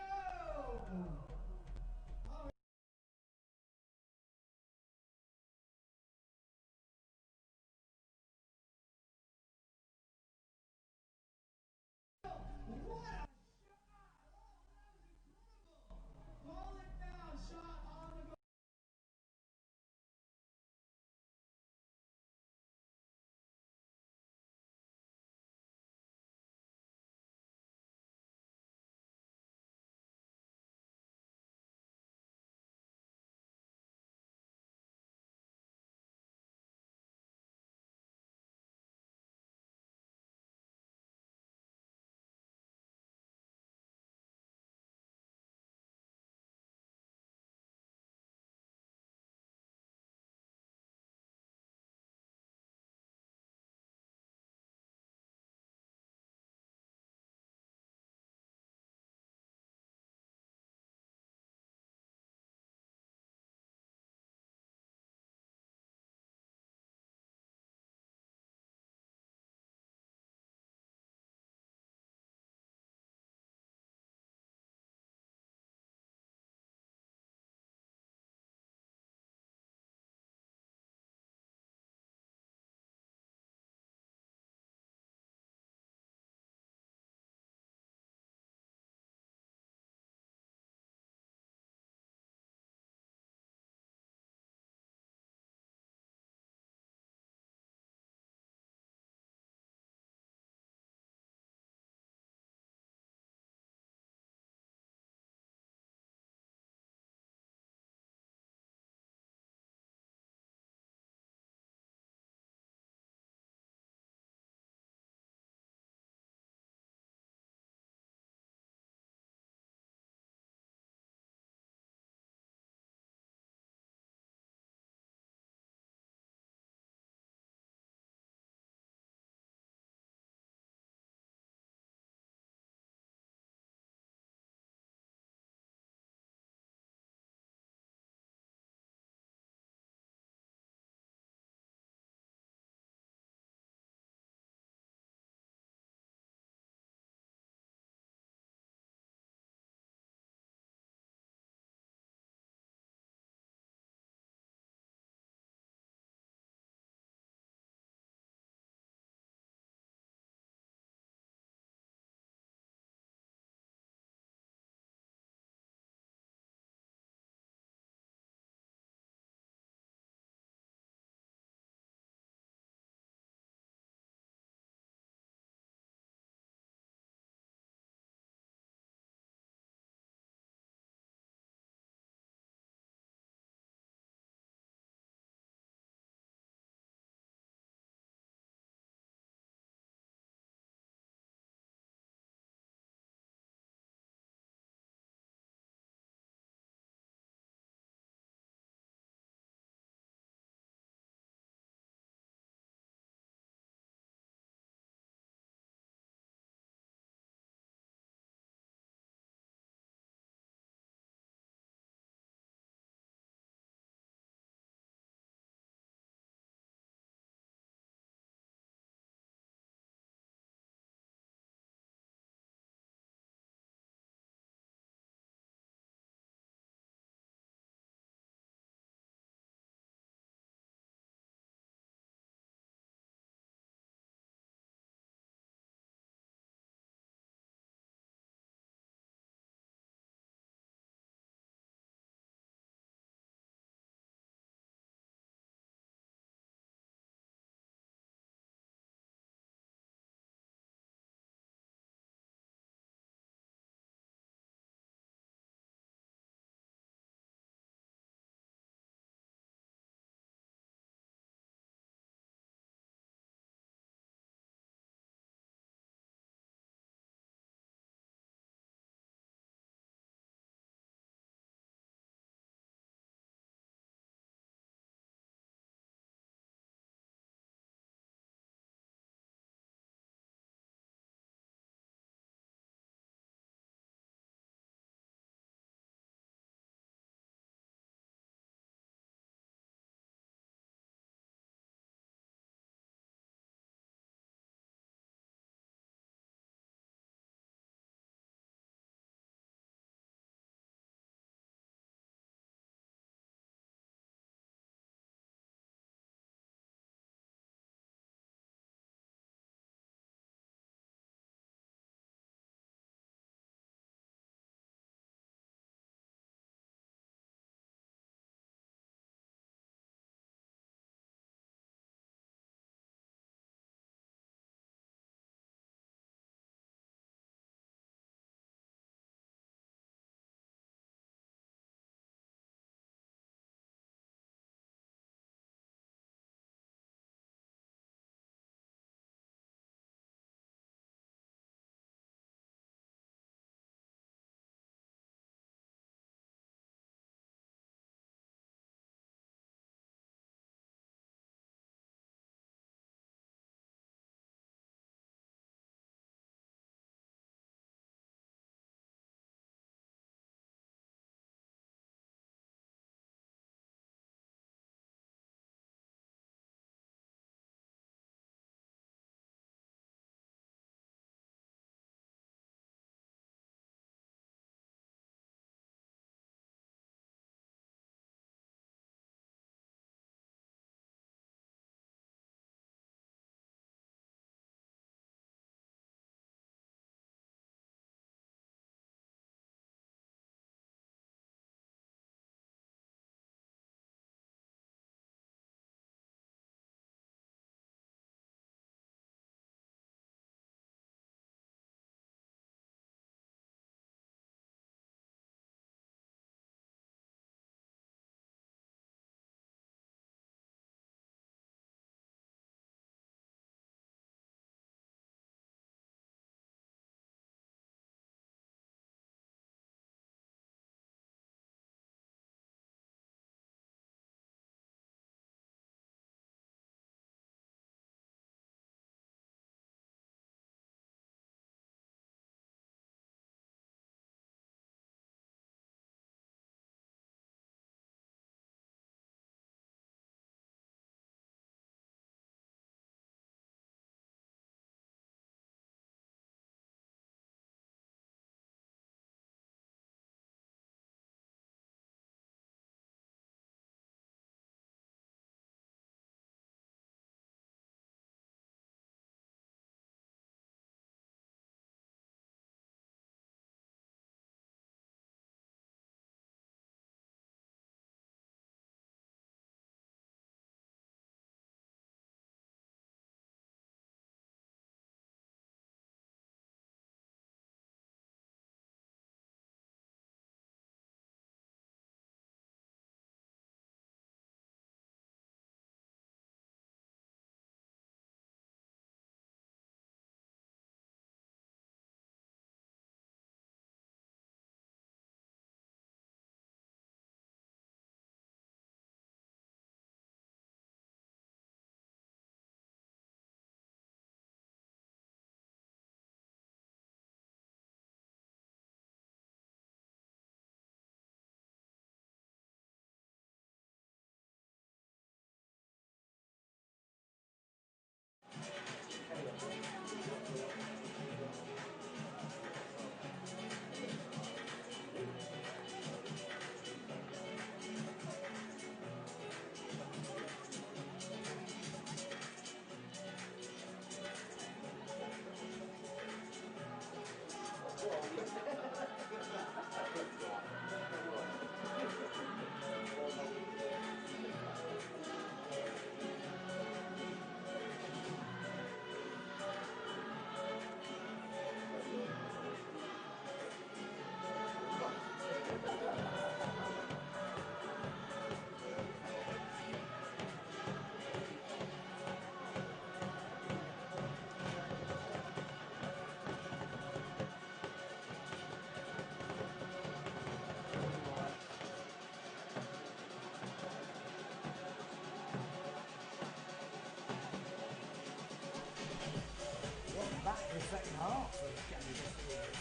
back to the second half of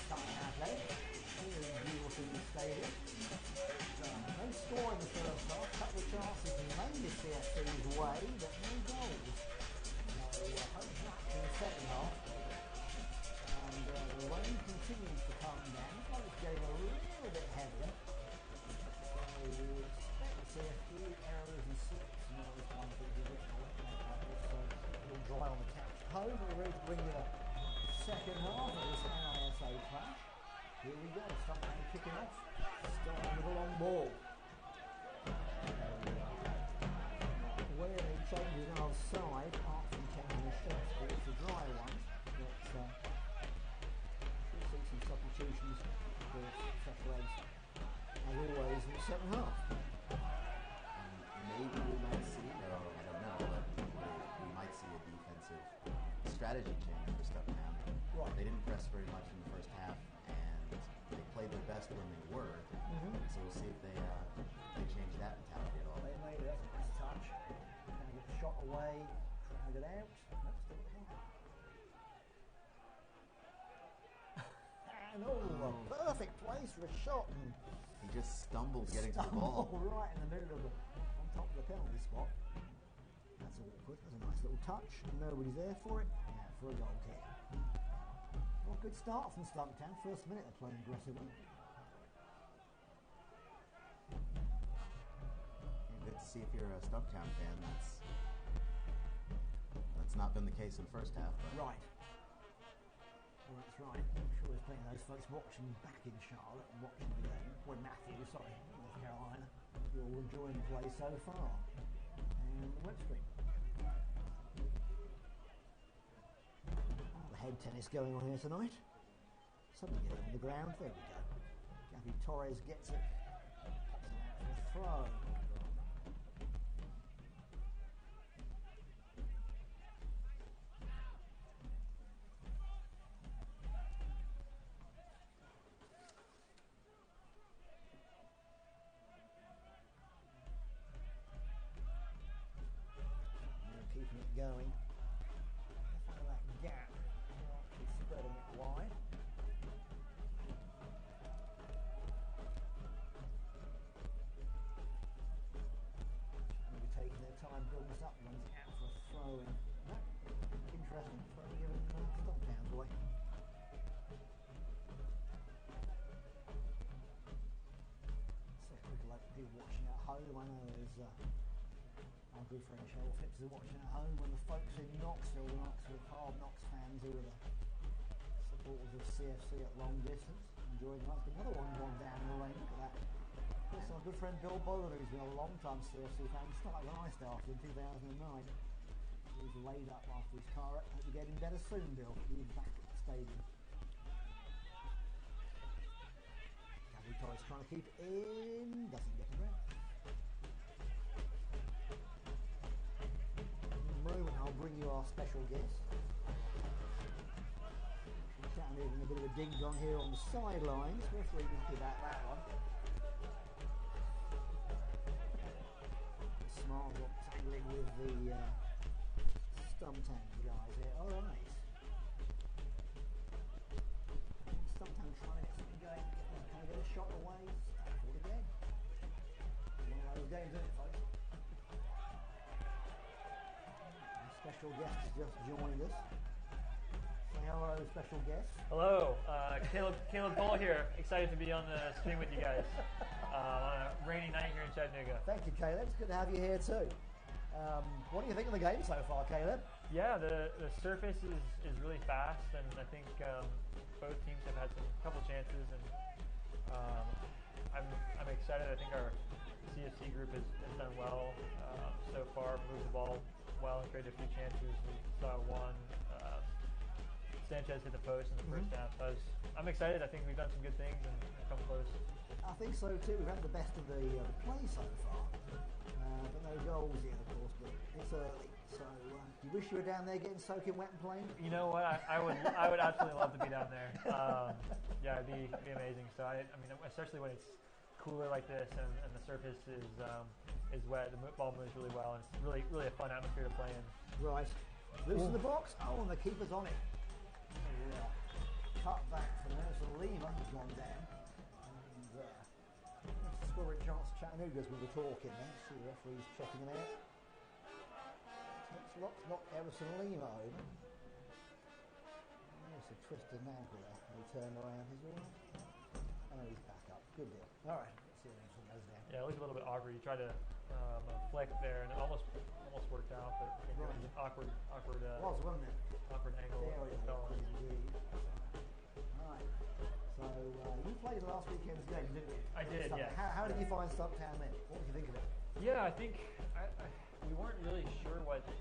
Stumptown Athletic here in Buellton Stadium. No score in the first half, couple of chances made the CFC's way, but no goals. So home back in the second half. And the rain continues to come down. It's like it's getting a little bit heavier. So we expect the CFC errors and slips and all this one thing to get so it'll dry on the couch at home. We're ready to bring you the second half of this NISA clash. Here we go, Stumptown kicking off, starting with a long ball. Where they changes outside, apart from changing the shots, but it's the dry ones. But should see some substitutions for special eggs, as always, in the second half. Maybe we might see, or I don't know, but we might see a defensive strategy change for Stumptown. Right. They didn't press very much in the first half, and they played their best when they were. So we'll see if they change that mentality at all. They made it, that's a touch. Trying to get the shot away, trying to get out. Nope, still at hand. And a perfect place for a shot. And He just stumbled getting to the ball. right in the middle of on top of the penalty spot. That's awkward. That's a nice little touch. Nobody's there for it. Yeah, for a goal kick. Well, good start from Stumptown. First minute they're playing aggressively. And good to see if you're a Stumptown fan. That's not been the case in the first half. But Right. Well, that's right. I'm sure there's plenty of those folks watching back in Charlotte and watching the game. Well, Matthew, sorry, North Carolina. You're all enjoying the play so far. And the web stream. The head tennis going on here tonight. Somebody getting on the ground. There we go. Gabby Torres gets it. Pops it out for a throw. Keeping it going. Find that gap. She's spreading it wide. Maybe taking their time building this up, runs it out for a throw in. Interesting. Throw given Stumptown's way. So people watching at home. I know there's our good friend Cheryl Phipps is watching at home when the folks in Knoxville, the Knoxville Hard Knocks fans who are the supporters of CFC at long distance, enjoying life. Another one gone down the lane, look at that. Of course, our good friend Bill Bowler, who's been a long time CFC fan, started when I started in 2009. He was laid up after his car wreck. Hope you're getting better soon, Bill. You'll be back at the stadium. Gabby Torres trying to keep it in, doesn't get the ground. Moment, I'll bring you our special guest. We're chatting in a bit of a ding dong here on the sidelines. Referee didn't about that one. Smart got tangling with the Stumptown guys here. All right. Stumptown trying to get something going. Can I get a shot away? Stanford again. One of those games, isn't it, folks? Special guest has just joined us. Say hello, special guest. Hello, Caleb Cole here. Excited to be on the stream with you guys on a rainy night here in Chattanooga. Thank you, Caleb. It's good to have you here too. What do you think of the game so far, Caleb? Yeah, the surface is really fast, and I think both teams have had a couple chances, and I'm excited. I think our CFC group has done well so far, moved the ball well and created a few chances. We saw one. Sanchez hit the post in the first half. I'm excited. I think we've done some good things and come close. I think so too. We've had the best of the play so far. But no goals yet, of course, but it's early. So do you wish you were down there getting soaking wet and playing? You know what? I would absolutely love to be down there. Yeah, it'd be amazing. So I mean, especially when it's cooler like this and the surface is wet. The ball moves really well, and it's really a fun atmosphere to play in. Right. Loose in the box. Oh, and the keeper's on it. cut back from there. So Lima has gone down. And that's a scoring chance Chattanooga as we were talking there. See the referee's checking him out. Takes Locks, knocked Everson Lima over. There's a twisted ankle there. He turned around. Is he all right? Oh, he's back up. Good deal. All right. Let's see if he goes down. Yeah, it looked a little bit awkward. He tried to flick there, and it almost worked out, but I think it was an awkward Wasn't it? awkward angle. There It it fell was, in. indeed. Right. So you played last weekend's game, didn't you? I did, Stumptown. yes. How did you find Stumptown then? What did you think of it? Yeah, I think we weren't really sure what to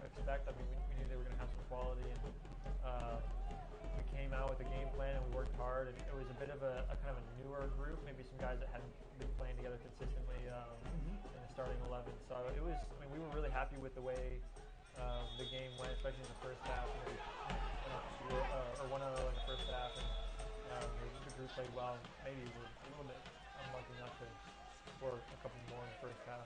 expect. I mean, we knew they were going to have some quality, and we came out with a game plan and we worked hard. And it was a bit of a kind of a newer group, maybe some guys that hadn't been playing together consistently in the starting 11. So it was. I mean, we were really happy with the way the game went, especially in the first half. You know, we went up 1-0 in the first half, and the group played well. Maybe we were a little bit unlucky not to score a couple more in the first half,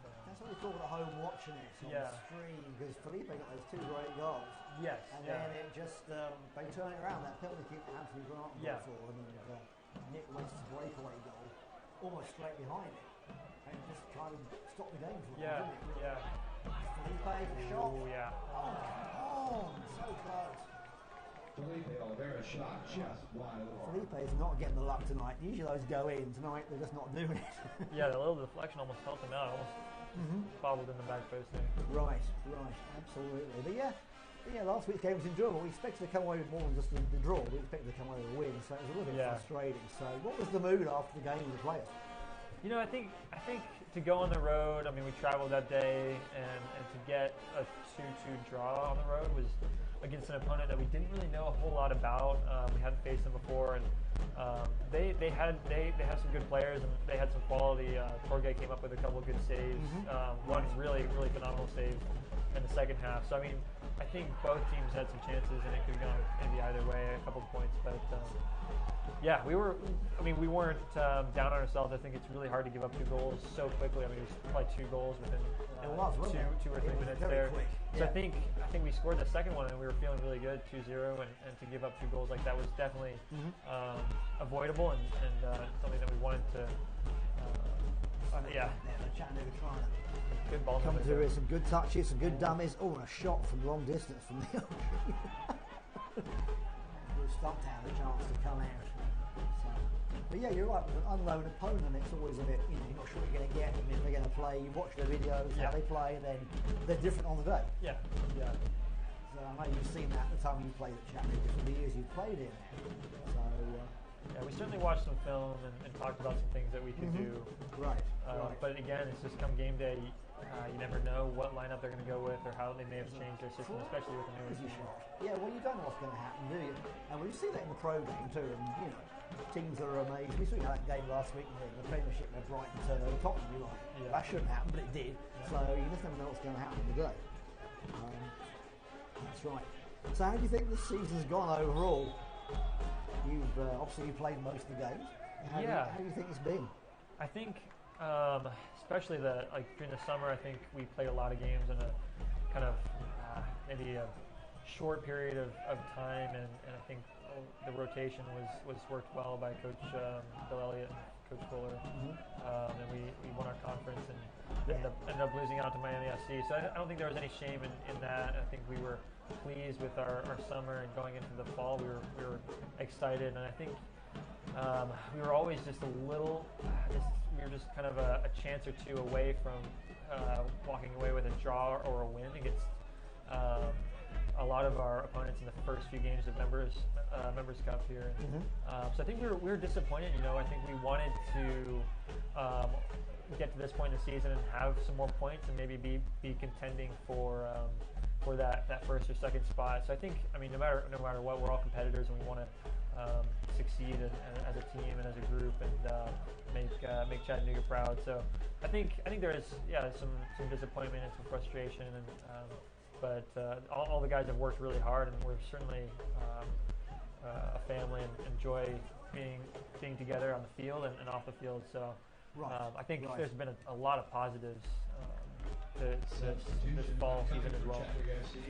but That's what we thought at home watching it on the stream, because Felipe got those two great goals. Yes, And then it just, they turn it around, that penalty kick that Anthony Grant got for them, and Nick West's breakaway goal, almost straight behind it, and just kind of stopped the game for them, didn't it? yeah. Felipe, the shot. Oh, yeah. Oh, so close. Felipe Oliveira shot just wide of the mark. Felipe's not getting the luck tonight. Usually those go in. Tonight they're just not doing it. Yeah, the little deflection almost helped him out. Almost bobbled in the back post there. Right, absolutely. But yeah, last week's game was enjoyable. We expected to come away with more than just the draw. We expected to come away with a win, so it was a little bit frustrating. So what was the mood after the game with the players? You know, I think to go on the road, I mean, we traveled that day, and to get a 2-2 draw on the road was against an opponent that we didn't really know a whole lot about. We hadn't faced them before, and they had some good players, and they had some quality. Torgay came up with a couple of good saves, one really phenomenal save in the second half. So I mean, I think both teams had some chances, and it could have gone maybe either way, a couple of points, but. Yeah, we weren't down on ourselves. I think it's really hard to give up 2 goals so quickly. I mean, it was probably 2 goals within two or 3 minutes there. Quick. So I think we scored the second one and we were feeling really good, 2-0, and to give up 2 goals like that was definitely avoidable and something that we wanted to. Chattanooga trying to good ball come movement through there. it. Some good touches, some good dummies. Oh, and a shot from long distance from the Stumptown a chance to come out. So, but yeah, you're right. With an unknown opponent, it's always a bit, you're not sure what you're going to get. I mean, if they're going to play, you watch their videos, how they play, then they're different on the day. Yeah. So I know you've seen that the time you played at Chattanooga, for the years you played in. So Yeah, we certainly watched some film and talked about some things that we could do. Right. But again, it's just come game day. You never know what lineup they're going to go with or how they may have changed their system, especially with the newer Crazy team. shot. Yeah, well, you don't know what's going to happen, do you? And we see that in the pro game too. And teams that are amazed. We saw that game last week in the Premiership where Brighton turned over Tottenham. You're like, that shouldn't happen, but it did. So you just never know what's going to happen today. That's right. So how do you think the season's gone overall? You've obviously played most of the games. How do you think it's been? I think, especially during the summer, I think we played a lot of games in a kind of maybe a short period of time, and I think the rotation was worked well by Coach Bill Elliott and Coach Fuller, and we won our conference and ended up losing out to Miami FC. So I don't think there was any shame in that. I think we were pleased with our summer, and going into the fall, we were excited, and I think we were always just a little, we were just kind of a chance or two away from walking away with a draw or a win against a lot of our opponents in the first few games of Members Cup here. So I think we were disappointed. I think we wanted to get to this point in the season and have some more points and maybe be contending for that first or second spot. So I think, no matter what, we're all competitors and we want to succeed as a team and as a group and make Chattanooga proud. So I think there is some disappointment and some frustration, but all the guys have worked really hard, and we're certainly a family and enjoy being together on the field and off the field. So I think there's been a lot of positives this fall season as well.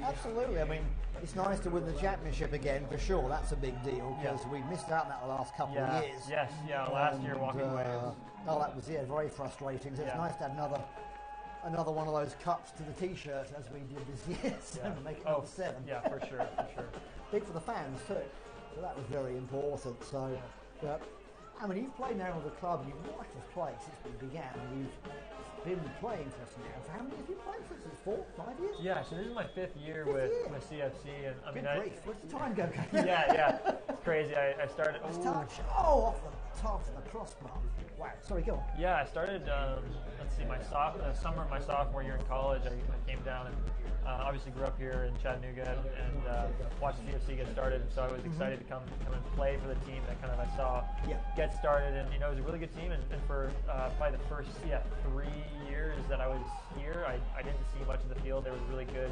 Absolutely. I mean, it's nice to win the championship again for sure. That's a big deal because we missed out on that the last couple of years. Yes, last year walking away. That was very frustrating. So it's nice to have another one of those cups to the T-shirt as we did this year. So make it 7. Yeah, for sure. Big for the fans too. So that was very important. So, I mean, you've played now with the club. You've watched us play since we began. You've been playing for us now. For how many years have you played for us? 4, 5 years? Yeah. So this is my 5th year with CFC, and I mean, where's the time go? yeah, it's crazy. I started. Touch. Off the top of the crossbar. Wow. Sorry, go on. Yeah, I started. Let's see, summer of my sophomore year in college. I came down and obviously grew up here in Chattanooga and watched CFC get started. And so I was excited to come and play for the team that kind of I saw get started. And it was a really good team. And for probably the first 3 years that I was here, I didn't see much of the field. There was a really good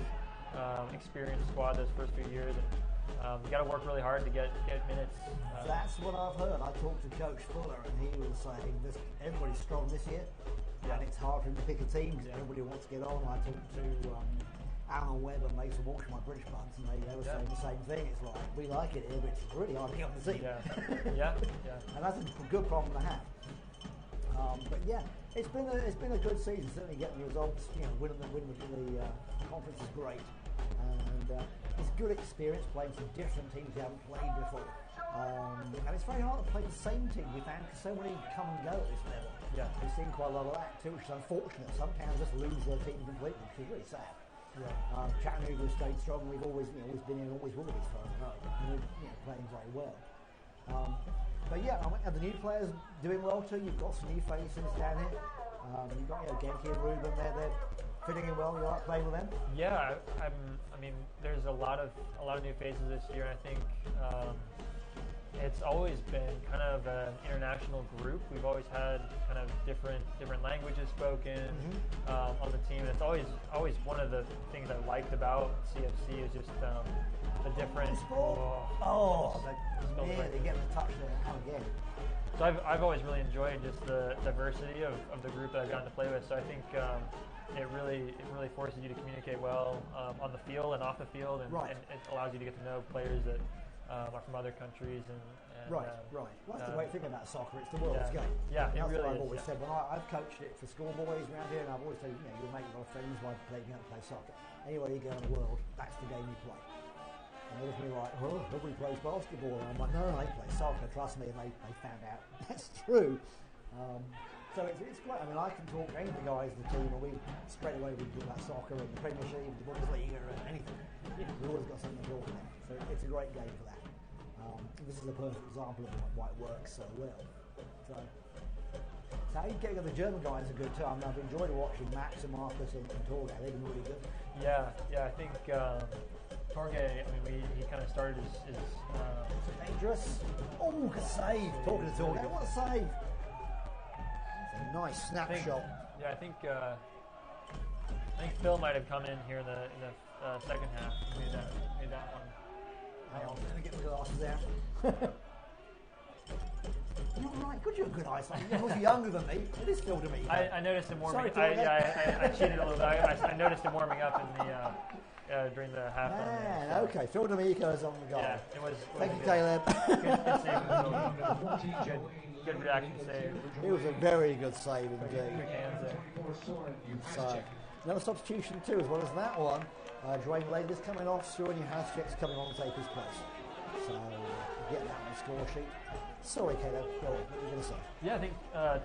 experienced squad those first few years. And you got to work really hard to get minutes. That's what I've heard. I talked to Coach Fuller, and he was saying everybody's strong this year, and it's hard for him to pick a team because everybody wants to get on. I talked to Alan Webb and Mason Walsh, my British buds, and they were saying the same thing. It's like, we like it here, but it's really hard to get on the team. Yeah. And that's a good problem to have. But yeah, it's been a good season. Certainly getting the results, winning the conference is great, and it's a good experience playing some different teams you haven't played before. And it's very hard to play the same team we found because so many come and go at this level. Yeah, we've seen quite a lot of that too, which is unfortunate. Some towns just lose their team completely, which is really sad. Chattanooga has stayed strong. We've always been in, always will be as far as I know. And we're playing very well. But yeah, are the new players doing well too? You've got some new faces down here. You've got Genki and Ruben. They're fitting in well. You like playing with them? Yeah, I mean, there's a lot of new faces this year. And I think it's always been kind of an international group. We've always had kind of different languages spoken on the team. And it's always one of the things I liked about CFC is just the different. They get the touch there again. So I've always really enjoyed just the diversity of the group that I've gotten to play with. So I think it really forces you to communicate well on the field and off the field, and it allows you to get to know players that are from other countries. And Right. Well, that's the great thing about soccer. It's the world's game. Yeah, that's really what I've is, always said. When I've coached it for schoolboys around here, and I've always said, you'll make a lot of friends by playing out play soccer. Anywhere you go in the world, that's the game you play. And they're just like, nobody plays basketball. And I'm like, no, they play soccer. Trust me. And they found out that's true. So it's great. I mean, I can talk to any of the guys in the team, and we straight away we talk about soccer and the Premiership, the Bundesliga, and anything. We've always got something to talk about. So it's a great game for that. This is a perfect example of why it works so well. So how you getting on? The German guys are good too. I mean, I've enjoyed watching Max and Marcus and Torge. They've been really good. Yeah. I think Torge. I mean, he kind of started his dangerous. Oh, good save! Talking to Torge, what a save! That's a nice snapshot. I think Phil might have come in here in the second half. He made that one. Hang on, I'm going to get the glasses out. You're right, good, you're a good eyesight. You're younger than me. It is Phil to me. I noticed him warming up. I cheated a little bit. I noticed him warming up in the during the half. Okay, Phil D'Amico's on the goal. Yeah, it was Thank you, Caleb. Good reaction save. It was a very good save indeed. Quick hands there. So, another substitution too, as well as that one. Dwayne Lager's coming off, Stuart Haschick's coming on to take his place. So, get that on the score sheet. Sorry, Caleb. Go on. What were you going to say? Yeah, I think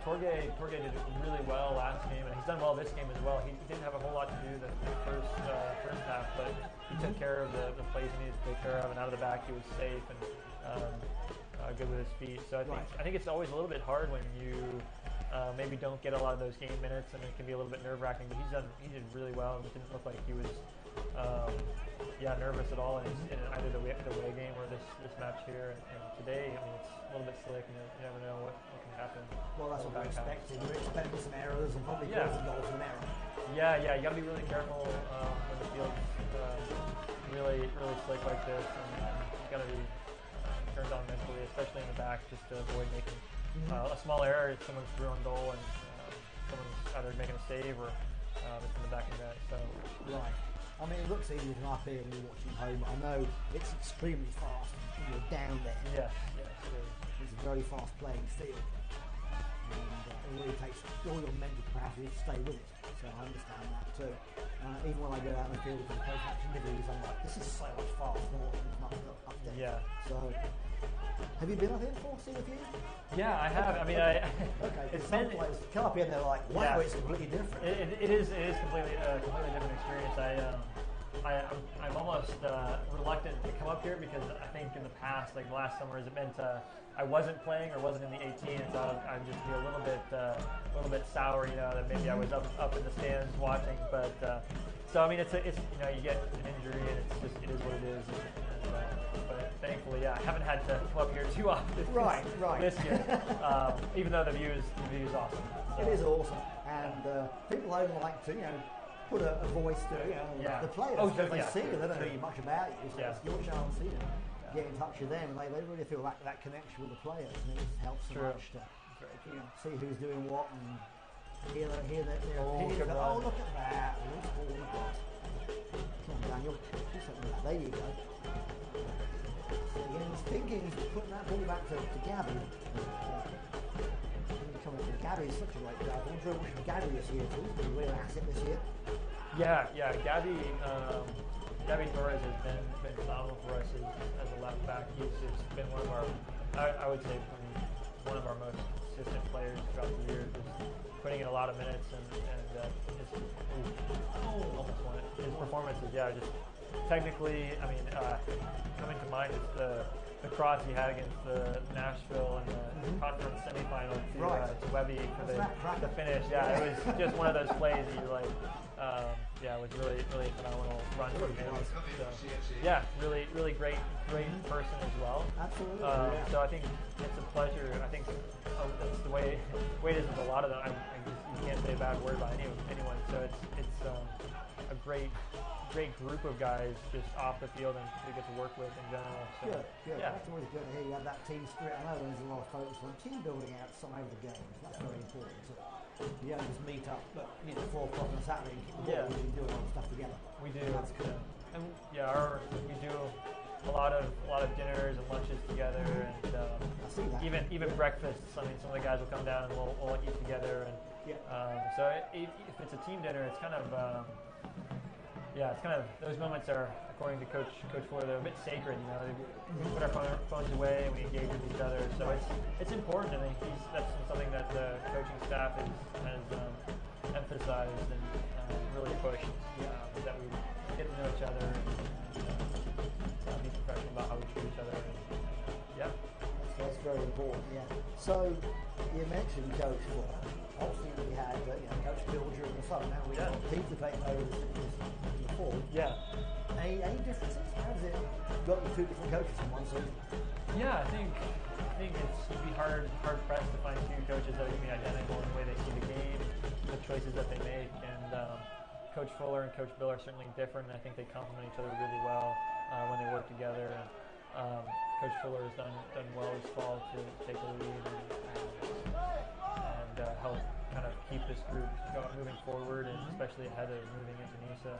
Torge did really well last game, and he's done well this game as well. He didn't have a whole lot to do the first half, but he took care of the plays he needed to take care of, and out of the back he was safe and good with his feet. So I think it's always a little bit hard when you maybe don't get a lot of those game minutes, and it can be a little bit nerve-wracking. But he did really well, and it didn't look like he was nervous at all in either the away game or this match here. And today, I mean, it's a little bit slick, and you never know what can happen. Well, that's what we're expecting. We're expecting some errors and probably goals from error. Yeah, you got to be really careful when the field's really slick like this, and you got to be turned on mentally, especially in the back, just to avoid making a small error if someone's through on goal and someone's either making a save or It's in the back of the net. So Right. I mean, it looks easy from up here when you're watching home, but I know it's extremely fast when you're down there. yes, it is. It's a very fast playing field. And it really takes all your mental capacity to stay with it. So I understand that too. Even when I go out in the field for the post-match interviews, I'm like, this is so much faster than what we've up there. Yeah. So, have you been up here before, see the view? Yeah, I have. I mean, Okay. it's Some been. players come up here and they're like, wow, Yeah. it's completely different. It is completely different experience. I'm almost reluctant to come up here because I think in the past, like last summer, it meant I wasn't playing or wasn't in the 18, and so I'd just be a little bit sour, that maybe I was up in the stands watching. But so I mean, it's you get an injury and it is what it is. But thankfully, I haven't had to come up here too often. Right. This year, even though the view is awesome. So. It is awesome, and people don't like to, put a voice to the players because they see you. They don't know much about you, so it's your chance to get in touch with them, and they really feel that connection with the players, and it just helps so much to see who's doing what and hear their opinions. Oh, look at that! Look what we've got. Come on, Daniel, do something with that. There you go. So again, he's thinking he's putting that ball back to Gabby. Gabby is such a great player. I'm enjoying watching Gabby this year too. He's been a real asset this year. Yeah. Gabby Torres has been phenomenal for us as a left back. He's just been one of our, I would say, one of our most consistent players throughout the year. Just putting in a lot of minutes and his performances. Yeah, just technically. I mean, coming to mind is the cross he had against Nashville in the conference semifinal to Webby for the finish. Yeah, it was just one of those plays that you're like, it was really a phenomenal run from him. So, yeah, really great person as well. Absolutely. So I think it's a pleasure. I think that's the way it is with a lot of them. You can't say a bad word about anyone. So it's a great group of guys just off the field and we get to work with in general. So, Good. Yeah. That's always good to hear you have that team spirit. I know there's a lot of focus on team building outside of the games. That's very important. So you don't just meet up at 4 o'clock on a Saturday and kick the ball. You can do a lot of stuff together. We do. That's good. And we do a lot of dinners and lunches together, and I see that. even breakfasts. I mean, some of the guys will come down and we'll eat together. And so if it's a team dinner, it's kind of those moments are, according to Coach Fuller, they're a bit sacred. We put our phones away and we engage with each other. So it's important. I think that's something that the coaching staff has emphasized and really pushed that we get to know each other and be professional about how we treat each other. And, That's very important. Yeah. So you mentioned Coach Fuller. Obviously, we had Coach Bill during the summer. Now we've got Peter taking over the fall. Yeah. Any differences? How does it got the 2 different coaches in one season? Yeah, I think you'd be hard pressed to find 2 coaches that are going to be identical in the way they see the game, the choices that they make, and Coach Fuller and Coach Bill are certainly different. And I think they complement each other really well when they work together. And Coach Fuller has done well this fall to take the lead and help kind of keep this group moving forward, and especially ahead of moving into NISA.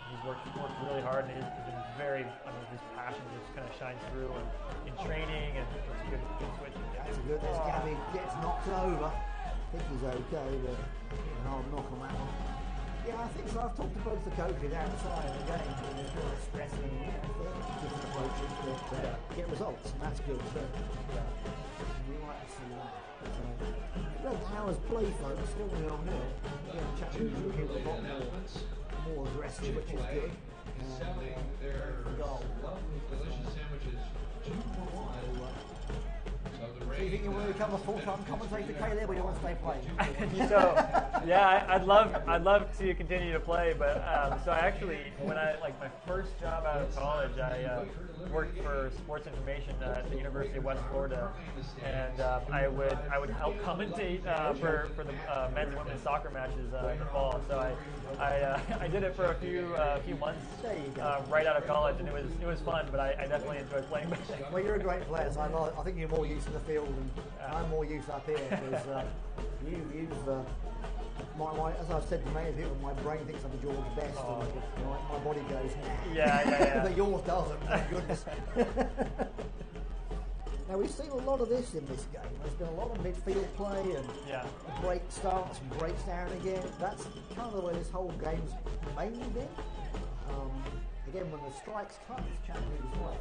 He's worked really hard, and he's been his passion just kind of shines through in training, and it's a good switch. That's a good. Gabby gets knocked over. I think he's okay, but an hard knock on that one. Yeah, I think so. I've talked to both the coaches outside of the game, and they're still expressing different approaches that get results, and that's good. So we like to see that. Red Hours play, folks, still 0-0. Chattanooga looking a lot more aggressive, which is good. Selling their lovely, delicious sandwiches 2 for 1. Do you think you want to become a full-time commentator, Caleb, or you want to stay playing? So, I'd love to continue to play, but so I actually, when my first job out of college, I worked for sports information at the University of West Florida, and I would help commentate for the men's and women's soccer matches in the fall. So I did it for a few months right out of college, and it was fun, but I definitely enjoyed playing. Well, you're a great player, so I think you're more used to the field, and I'm more used up here because as I've said to many people, my brain thinks I'm the George Best, and my body goes, nah. Yeah. But yours doesn't, thank goodness. Now, we've seen a lot of this in this game. There's been a lot of midfield play and break starts and breaks down again. That's kind of the way this whole game's mainly been. Again, when the strikes come, it's Chattanooga's way.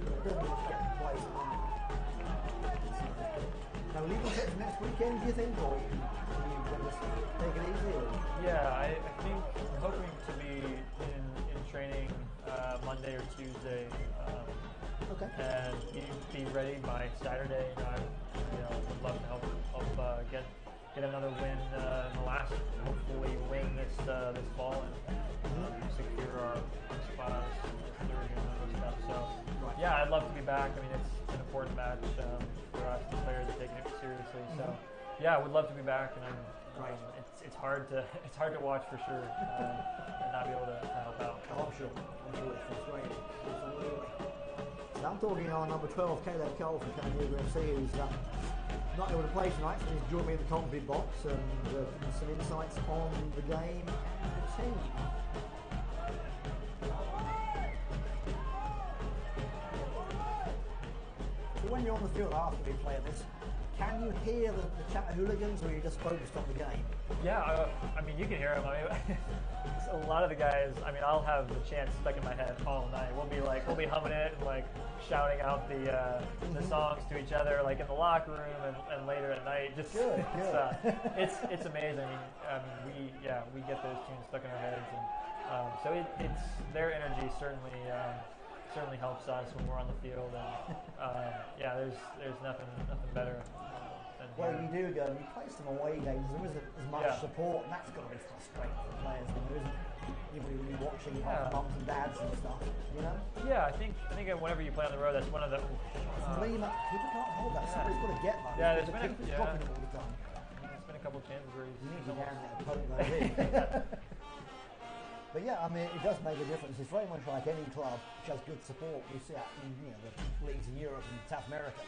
It doesn't much get in place. Now, will you be set for next weekend, do you think, or are you going to take it easy? Or? Yeah, I think I'm hoping to be in training Monday or Tuesday. Okay. And be ready by Saturday. Would love to help get another win in the last. Hopefully, win this fall and secure our spot as third and all those stuff. So, yeah, I'd love to be back. I mean, it's an important match for us. The players are taking it seriously. So, yeah, I would love to be back. And it's hard to watch for sure and not be able to help out. Oh, I'm sure it's frustrating. Absolutely. I'm talking on number 12, Caleb Cole from Chattanooga FC, who's not able to play tonight, so he's joined me in the commentary box and some insights on the game and the team. So when you're on the field after we play this, can you hear the Chattanooligans, or are you just focused on the game? Yeah, I mean, you can hear them. I mean, a lot of the guys, I mean, I'll have the chant stuck in my head all night. We'll be humming it and like shouting out the songs to each other, like in the locker room and later at night. Just good. It's amazing. We get those tunes stuck in our heads, and so it's their energy certainly helps us when we're on the field. And there's nothing better. Well, you do go and you play some away games. There isn't as much support, and that's got to be frustrating for players when there isn't anybody really watching, mums and dads and stuff. You know? Yeah, I think whenever you play on the road, that's one of the. People can't hold that. Somebody's got to get that. Yeah, there's been dropping it all the time. There's been a couple of chances where he's down there and poke those in. But yeah, I mean, it does make a difference. It's very much like any club which has good support. We see that in the leagues in Europe and South America.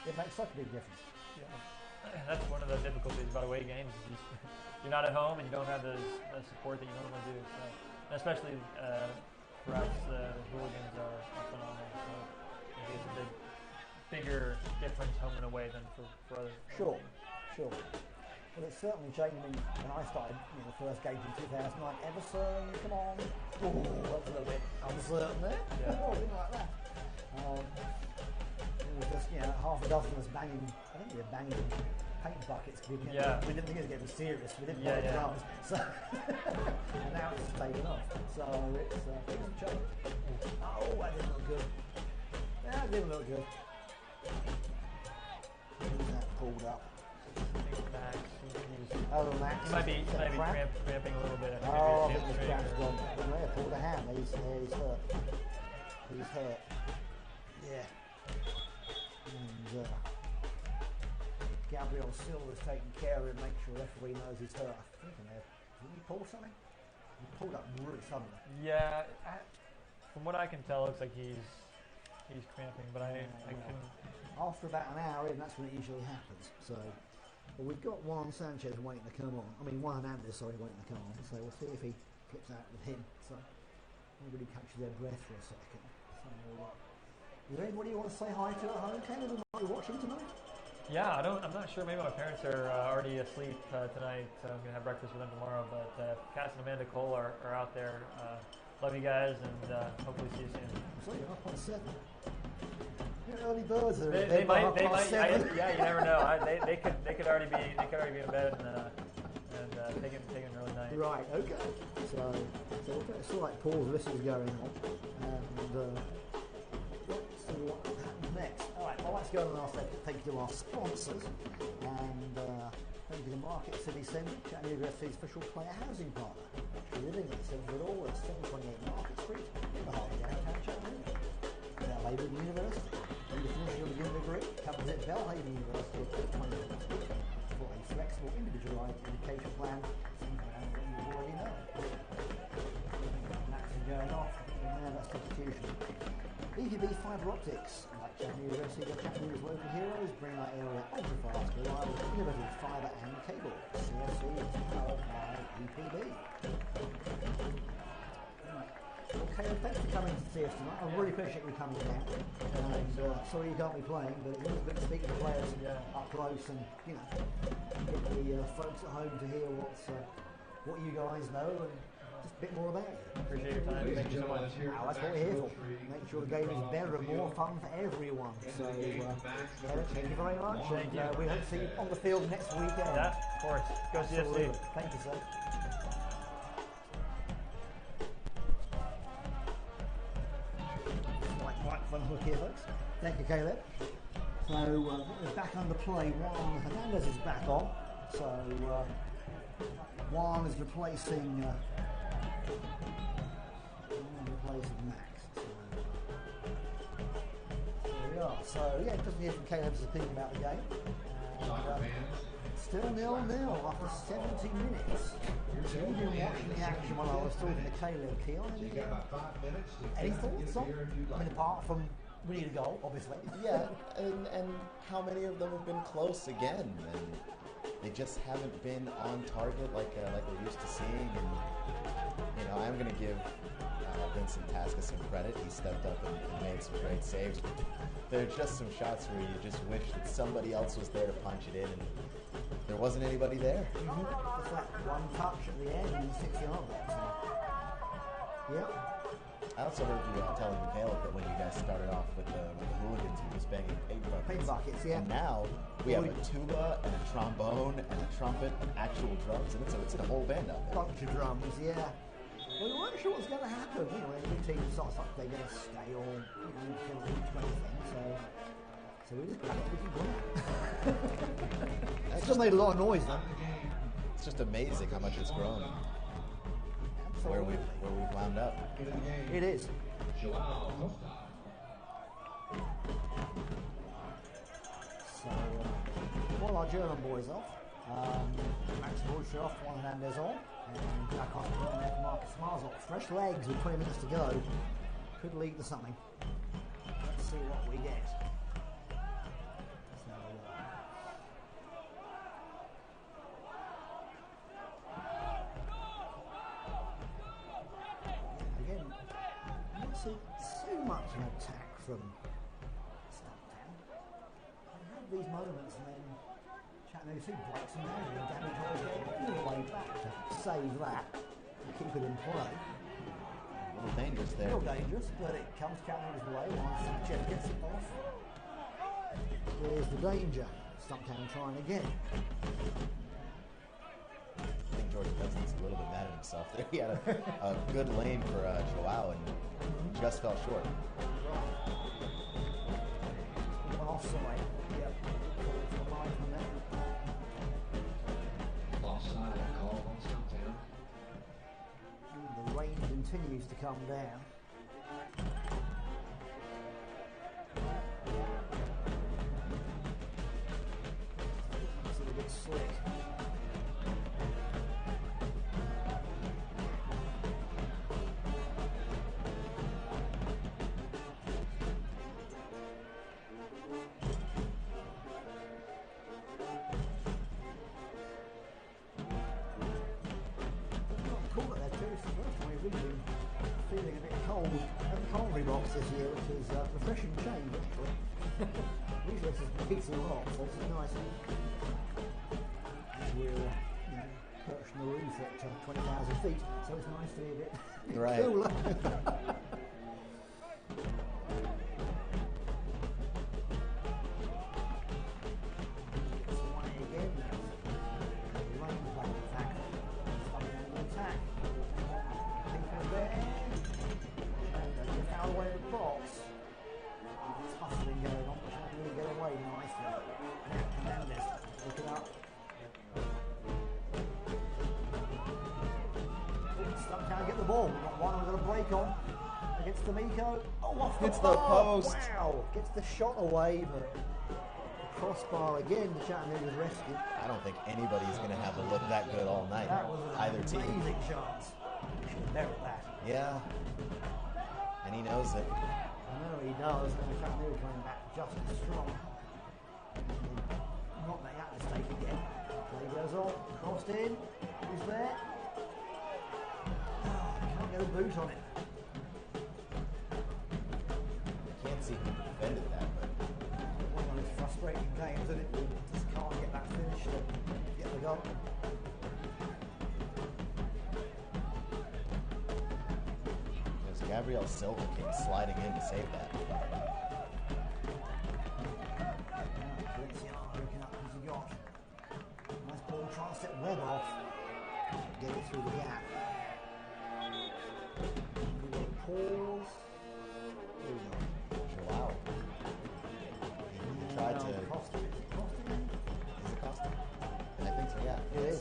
It makes such a big difference. Yeah. That's one of the difficulties about away games. Is you're not at home and you don't have the support that you normally do. So, especially for us, the hooligans are phenomenal. So it is a bigger difference home and away than for other. Sure. Well, it's certainly changed. I mean, when I started the first game in 2009, Everson, come on. Oh, that's a little bit uncertain there. Yeah. Didn't like that. It was just, half a dozen of us banging, I think we were banging paint buckets. We didn't think it was getting serious. We didn't know the drums. So, and now it's taken off. So it's things have changed. Oh, that didn't look good. Yeah, it didn't look good. Who's that pulled up? Max. Max. He might be cramping a little bit. Oh, I think the cramp's gone. Yeah, pulled a hand. He's hurt. He's hurt. Yeah. And Gabriel Silva's taking care of him, make sure everybody knows he's hurt. I think didn't he pull something? He pulled up really suddenly. Yeah, from what I can tell, it looks like he's cramping, but I couldn't. After about an hour in, that's when it usually happens. So, well, we've got Juan Sanchez waiting to come on. I mean, Juan Hernandez, sorry, waiting to come on. So we'll see if he flips out with him. So everybody catches their breath for a second. So, is there anybody you want to say hi to at home, Caleb, who might be watching tonight? Yeah, I'm not sure. Maybe my parents are already asleep tonight. I'm going to have breakfast with them tomorrow. But Cass and Amanda Cole are out there. Love you guys, and hopefully see you soon. So you're up on 7. You're early birds. They might. You never know. They could already be in bed and taking an early night. Right. Okay. So it's sort of like Paul's list is going on, and let's see what happens next. All right. Well, let's go on our second. Thank you to our sponsors, and thank you to Market City Centre, Chattanooga FC's official player housing partner. Actually living at the centre of it all at 728 Market Street, in the heart of downtown Chattanooga. Now, Labour University. Need to finish your beginning degree? Come visit Belhaven University at 2022 for a flexible, individualised education plan. Something around what you already know. Maxing going off. Now that's substitution. If PPB Fiber Optics. Like Chattanooga FC, got Chattanooga's local heroes, bring our area ultra-fast, reliable, innovative fiber and cable. CFC is powered by PPB. Okay, thanks for coming to see us tonight. I really appreciate you coming down. And sorry you can't be playing, but it's always good to speak to the players up close and, you know, get the folks at home to hear what you guys know and just a bit more about it. Appreciate your time. Thank you so much. Now, that's what we're here for. Make sure the game is better and more fun for everyone. So, Eric, thank you very much. Thank you. We hope to see you on the field next weekend. Yeah, of course. Go Absolutely. CFC. Thank you, sir. Right front hook here, folks. Thank you, Caleb. So, we're back under play. Juan Hernandez is back on. So, Juan is replacing Max. So, there we are. So, yeah, it doesn't hear from Caleb's opinion about the game. Still 0-0 after 70 minutes. So you've been watching the action while I was talking to Caleb. Keon, any thoughts on? I mean, apart from we need a goal, obviously. Yeah, and how many of them have been close again? And they just haven't been on target like we're used to seeing. And you know, I'm going to give Vincent Tasca some credit. He stepped up and made some great saves. There's just some shots where you just wish that somebody else was there to punch it in, and there wasn't anybody there. Just that one touch at the end in the 6-yard box. Yeah. I also heard you telling Caleb that when you guys started off with the hooligans, you was banging paint buckets. Yeah. And now we have a tuba and a trombone and a trumpet and actual drums, and it's a whole band out there. Bunch of drums, yeah. Well, we weren't sure what was going to happen. You know, when the team starts like they're going to stay or kill each anything. So we just grabbed what we could grab. It still made a lot of noise, though. It's just amazing how much it's grown. Where we've wound up. It is. So, while our German boys off, Max Bullshit off, Juan Hernandez on, and Jack Hospital on there for Marcus Marzot. Fresh legs with 20 minutes to go. Could lead to something. Let's see what we get. So much an attack from Stumptown. They have these moments and then Chattanooga City breaks them down and damage all the way back to save that and keep it in play. A little dangerous there. A little dangerous, but it comes Chattanooga's way once Jeff gets it off. There's the danger. Stumptown trying again. I think George Dunston's a little bit mad at himself there. He had a good lane for Joao and just fell short. Offside. Yep. Offside call on Stumptown. The rain continues to come down. It's a bit slick. Feeling a bit cold at the commentary box this year, which is a refreshing change actually. Usually this is peaks a lot, so this is nice. As we're perched on the roof at 20,000 feet, so it's nice to be a bit cooler. Against D'Amico. Oh, off the Hits the post. Wow. Gets the shot away, but the crossbar again, the Chattanooga's rescue. I don't think anybody's going to have a look that good all night. That was an either team. Amazing chance. Should have merit that. Yeah. And he knows it. I know what he does. And Chattanooga coming back just as strong. Not make that mistake again. Play goes on, crossed in. Who's there? Oh, can't get a boot on it. Can't see who defended that, but One of those frustrating games, isn't it? We just can't get that finish to get the goal. there's Gabriel Silva came sliding in to save that. Valenciano looking up as he got. Nice ball, trying to set Webb off. Get it through the gap. Good pause. There we go. Wow. He tried to. Costa. Is it Costa then? Is it Costa? I think so. Yeah. It is.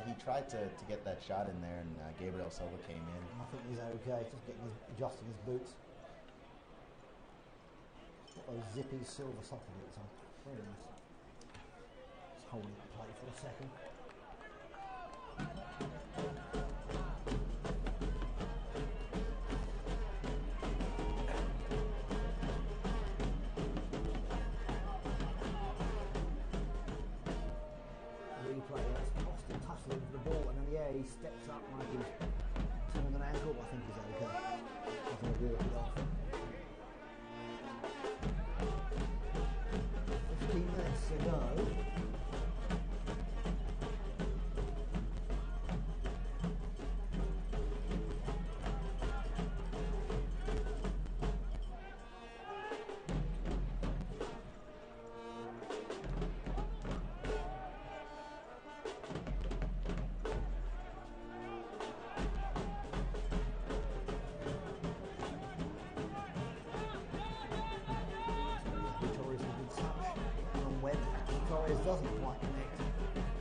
He tried to get that shot in there, and Gabriel Silva came in. I think he's okay, just adjusting his boots. Got those zippy silver soccer boots on. Very nice. Just holding that plate for a second. Replay, that's Costa tussling for the ball, and then he steps up like he's turning an ankle, but I think he's okay. Nothing to do with it off. 15 minutes to go. Doesn't quite connect.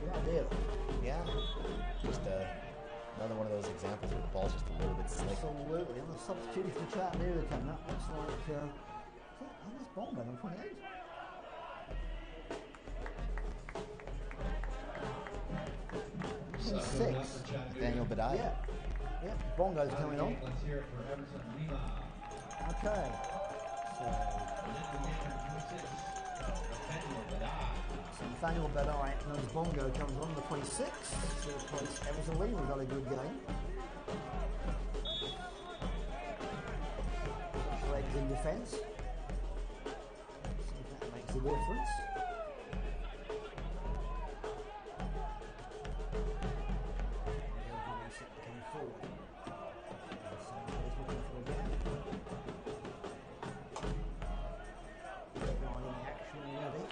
Good idea. Yeah. Just another one of those examples where the ball's just a little bit slick. Absolutely. And the substitution for Chattanooga coming up. Looks like that's Bongo on 28. Six. Daniel Badai. Yeah. Bongo's coming on. Let's hear it for Everton Lima. Okay. So Nathaniel Badai knows Bongo comes on the 26th to replace Everton Lee. We've got a good game. Legs in defence. See if that makes a difference. Coming forward. Sanchez looking for a gap. Running action already.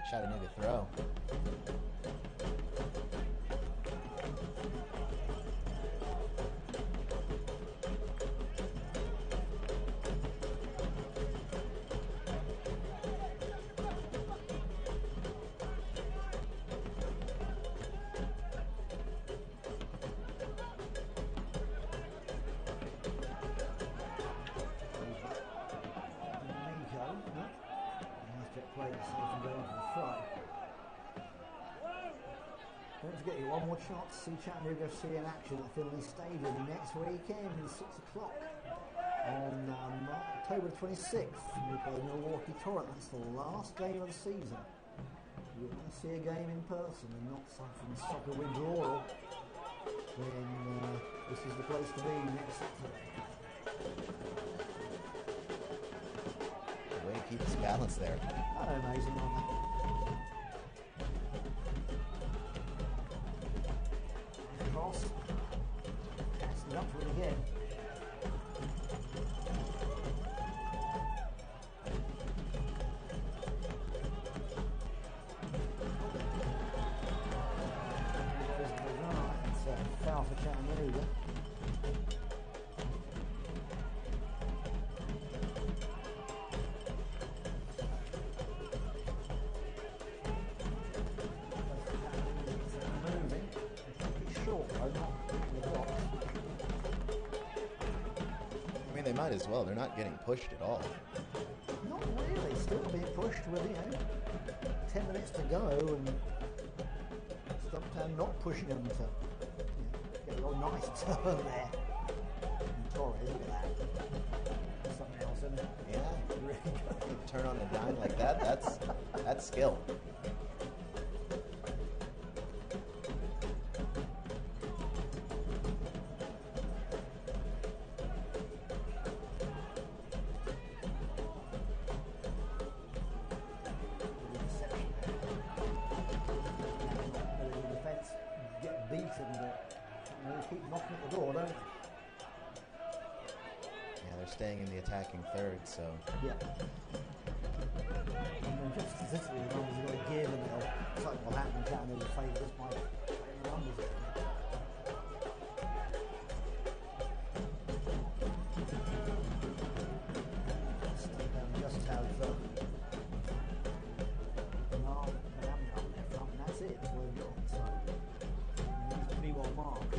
Chattanooga throw. Don't forget, you one more chance to see Chattanooga FC in action at Finley Stadium next weekend at 6 o'clock on October 26th. We play Milwaukee Torrent. That's the last game of the season. You want to see a game in person and not something soccer withdrawal, then this is the place to be next Saturday. The way to keep his balance there. Oh, amazing, aren't they? Cross. Passing it up to it again. It's a foul for Chattanooga. might as well. They're not getting pushed at all. Not really. Still being pushed with 10 minutes to go, and Stumptown not pushing them to get a nice turn there. And Torres, look at that. Something else, isn't it? Yeah, Really good. turn on a dime like that. That's skill. Keep knocking at the door, don't they? Yeah, they're staying in the attacking third, so. Yeah. And then just statistically, the numbers are going to give, and something will happen in Chattanooga's favour just by the numbers. Stumptown just have no, they haven't got their front, and that's it. That's what they've got. So, it's pretty well marked.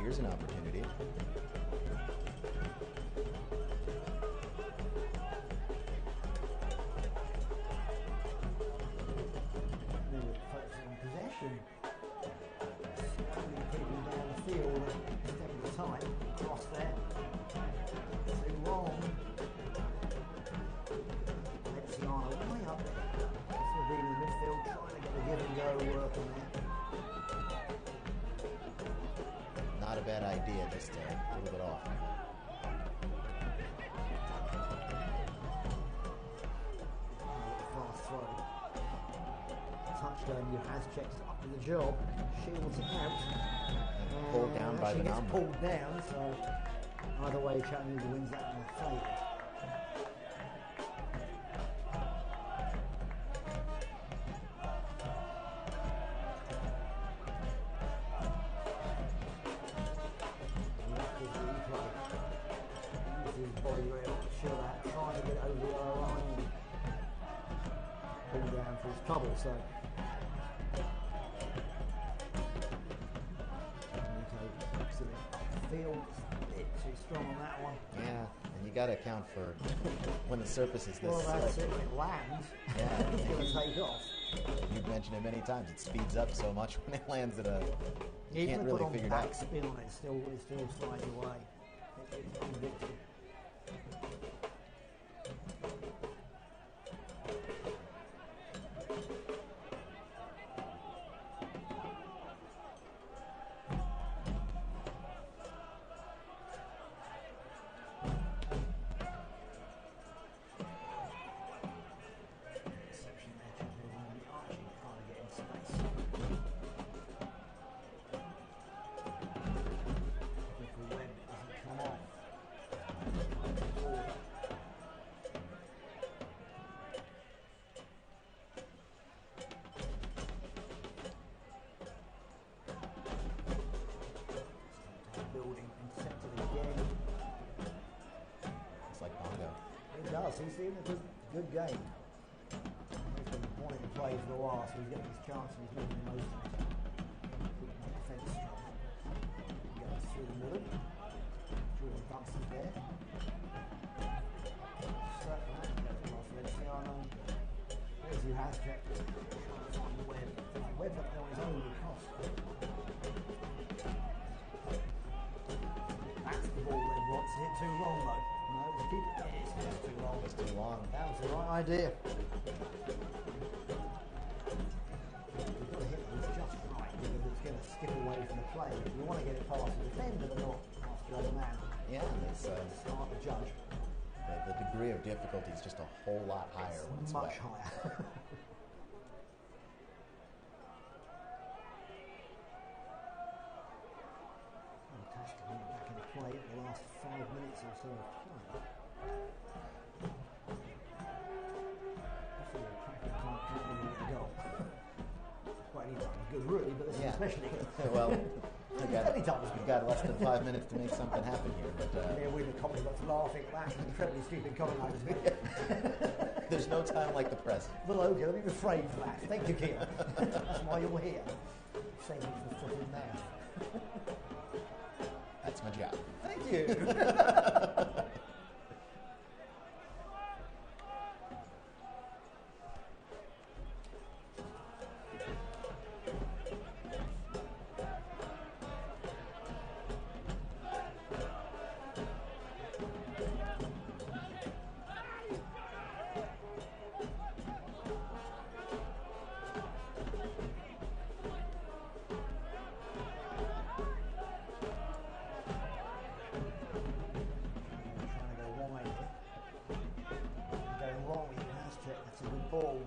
Here's an opportunity. They were focusing on possession. Slowly creeping down the field, a step at a time. Cross there. Too long. Lenciano way up there. Sort of being in the midfield, trying to get the give and go working there. Not a bad idea, just a little bit off. Fast throw. Touchdown, you has checks up to the job. Shields it out. And pulled down by Actually the gets number. pulled down, so either way, Chattanooga wins that in their favour. His body rail, show that, trying to get over the line and pull down for his trouble. So field a bit too strong on that one. Yeah, and you got to account for when the surface is this Well, that's slick. it. When it lands, Yeah. it's going to take off. You've mentioned it many times. It speeds up so much when it lands at a. You Even can't if really put on figure it back out. spin on it, it still slides away. It's unpredictable. Reception there, Chattanooga on the arching, trying to get in space. Looking for Webb, it doesn't come off. Forward. Stumptown building, intercepted again. It's like bongo. It does. He's in a good game. He's been wanting to play for a while, so he's getting his chance and he's making the most of it. Keeping the defence strong. Goes through the middle. Jordan Dunstan's there. Circle that. Goes across Lenciano. There's who has checked. Trying to find the Webb. Webb's up there on his own with Cost. That's the ball Webb wants. Is it too long though? No, let's keep it. It is just too long. It's too long. That was the right idea. You've got to hit these just right because it's going to skip away from the play. You want to get it past the defender but not past the other man. Yeah, and it's It's hard to judge. the degree of difficulty is just a whole lot higher when it's Much wet. higher. Fantastic. We're back in play for the last 5 minutes or so of play. Hopefully a cracking can't get a goal. Well, any time good really, but this is Yeah. especially good. Well, We've got less than 5 minutes to make something happen here. But Yeah, we the comment got to laughing. That's an incredibly stupid comment. there's no time like the present. Well, okay, let me refrain from that. Thank you, Keir. That's why you're here. Save me from flipping mouth. That's my job. Thank you. Ball.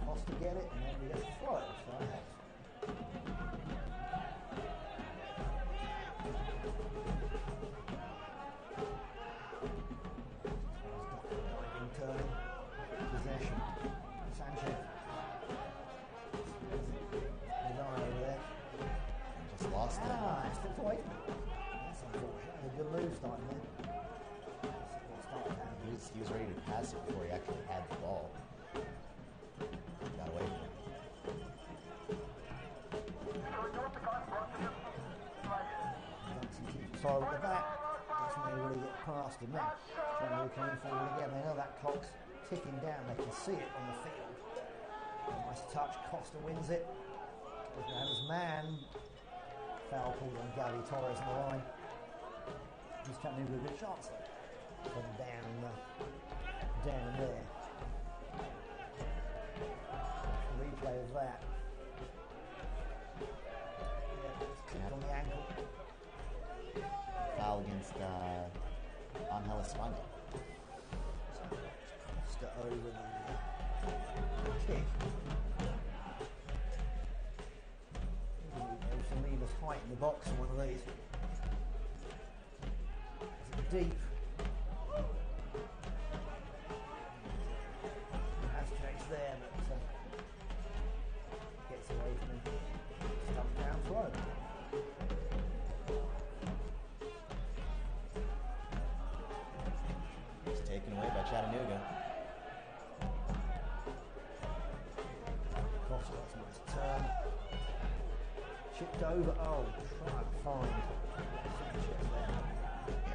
Costa get it, and then we get to throw it. So that helps. Turning. Possession. Sanchez. His eye over there. Just lost it. It's slipped away from him. That's unfortunate. That's a good move starting there. He was ready to pass it before he actually had the ball. Got away from it. Sorry with the back. Doesn't really get past him now. Chattanooga coming forward again. They know that clock's ticking down. They can see it on the field. Nice touch. Costa wins it. And his man. Foul called on Gary Torres on the line. He's Chattanooga a good chance from down there. Replay of that. Yeah, it's kicked on the ankle. Foul against Angel Espana. Costa over the kick. There's some Neva's height in the box for one of these. Is it deep? Aztecs there, but gets away from him. Stumptown throw. It's taken away by Chattanooga. Costa, that's a nice turn. Chipped over. Oh, try and find Sanchez there.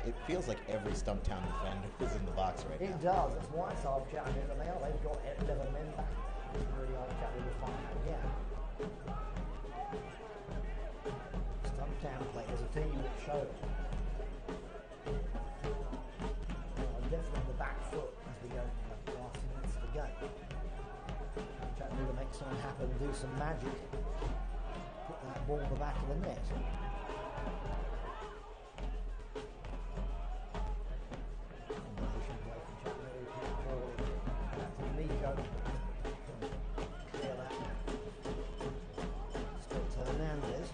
It feels like every Stumptown defender is in the box right It now. does. That's why it's hard Chattanooga. They've got 11 men back. It's really hard Chattanooga to find that again. Stumptown play as a team that showed. Definitely on the back foot as we go into the last minutes of the game. Chattanooga makes something happen, do some magic. Put that ball in the back of the net. Combination play from Chattanooga. Keep forward. Back to Nico. Clear that. Still to Hernandez.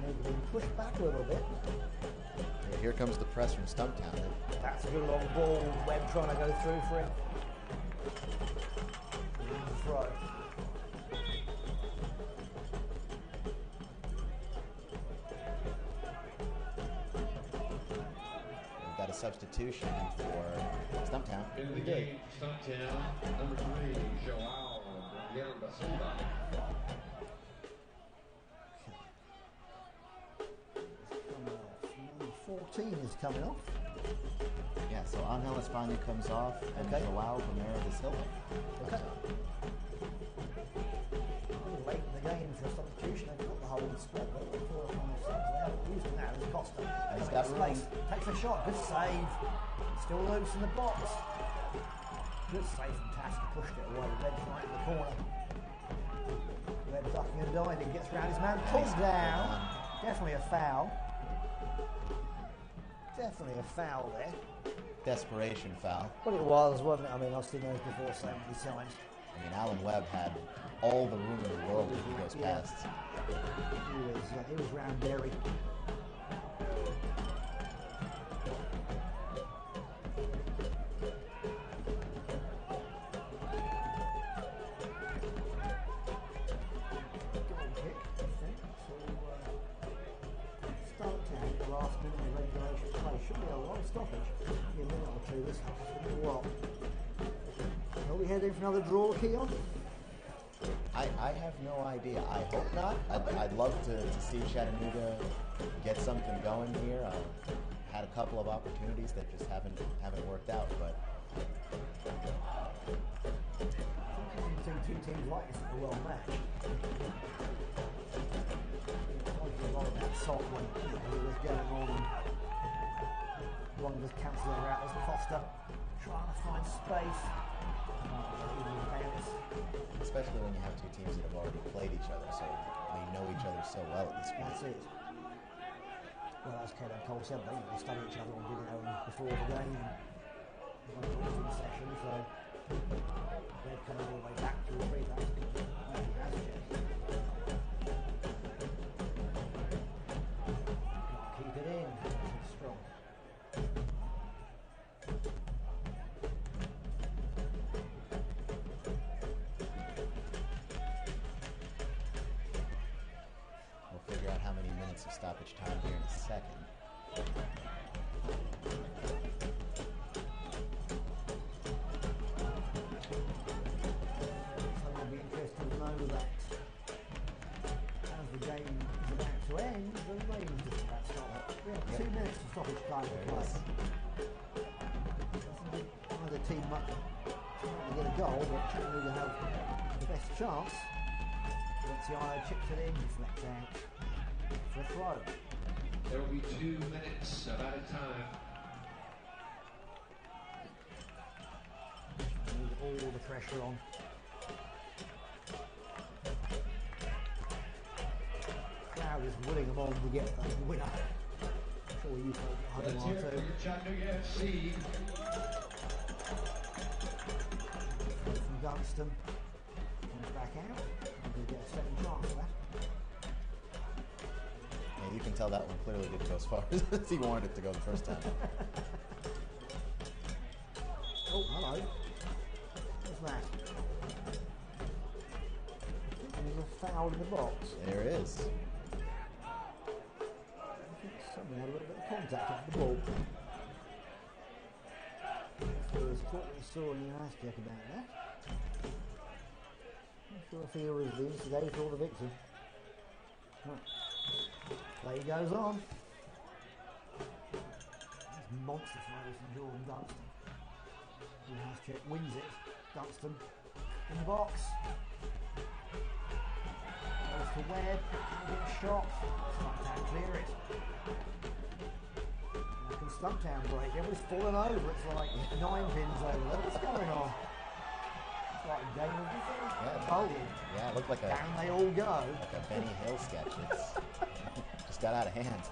Maybe being pushed back a little bit. Here comes the press from Stumptown. That's a good long ball. Webb trying to go through for him. Throw. We've got a substitution for Stumptown. In the game, Stumptown, number 3, Joao Silva. 14 is coming off. Yeah, so Angel Espana comes off, and Joao Romero de Silva. Okay. Late in the game for a substitution, they've got the whole squad. They've got 4 or 5 subs there. Using that as Costa. He's got space. Takes a shot. Good save. Still loose in the box. Good save from Tasker. Pushed it away. Red right in the corner. Red ducking and diving. Gets round his man. Pulls down. Definitely a foul. Definitely a foul there. Desperation foul. Well, it was, wasn't it? I mean, I've seen those before so many times. I mean, Alan Webb had all the room in the world if he goes past. He was round Derry. Goal kick, I think. So, stoppage. Yeah, a minute or two this half. What? Are we heading for another draw, Keon? I have no idea. I hope not. I'd love to see Chattanooga get something going here. Had a couple of opportunities that just haven't worked out, but You've seen two teams like this at the World Match. A lot of that salt when it was going on. One just cancels her out as Costa, trying to find space. especially when you have two teams that have already played each other, so they know each other so well at this point. That's it. Well, as Ken and Cole said, they study each other on video before the game, in the session, so they're coming all the way back to agree that. Keep it in, it's strong. We'll figure out how many minutes of stoppage time here in a second. It'll be interesting to know that as the game is about to end, the rain is just about to start. We have 2 minutes of stoppage time to play. Neither team much trying to get a goal, but Chattanooga have the best chance. Vinciano chips it in, deflects out for a throw. There will be 2 minutes of added time. Need all the pressure on. Crowd is willing them on to get the winner. I'm sure you folks at Let's home hear are it for too. your Chattanooga FC. From Dunstan. Comes back out. We'll get a second chance for that. Yeah, you can tell that one clearly didn't go as far as he wanted it to go the first time. Oh, hello. What's that? There's a foul in the box. There it is. I think someone had a little bit of contact with the ball. So there's what we saw in the ice check about that. Not sure if he was the instigator or the victim. Right. Play goes on. This monster throw from Jordan Dunstan. The ice check wins it. Dunstan in the box. Goes to Webb. Can't get a shot. Stumptown clear it. Now can Stumptown break? Everybody's falling over. It's like 9 pins over there. What's going on? It's like a game of bowling. Yeah, it looked like Down they all go. a Benny Hill sketch. It's just got out of hand.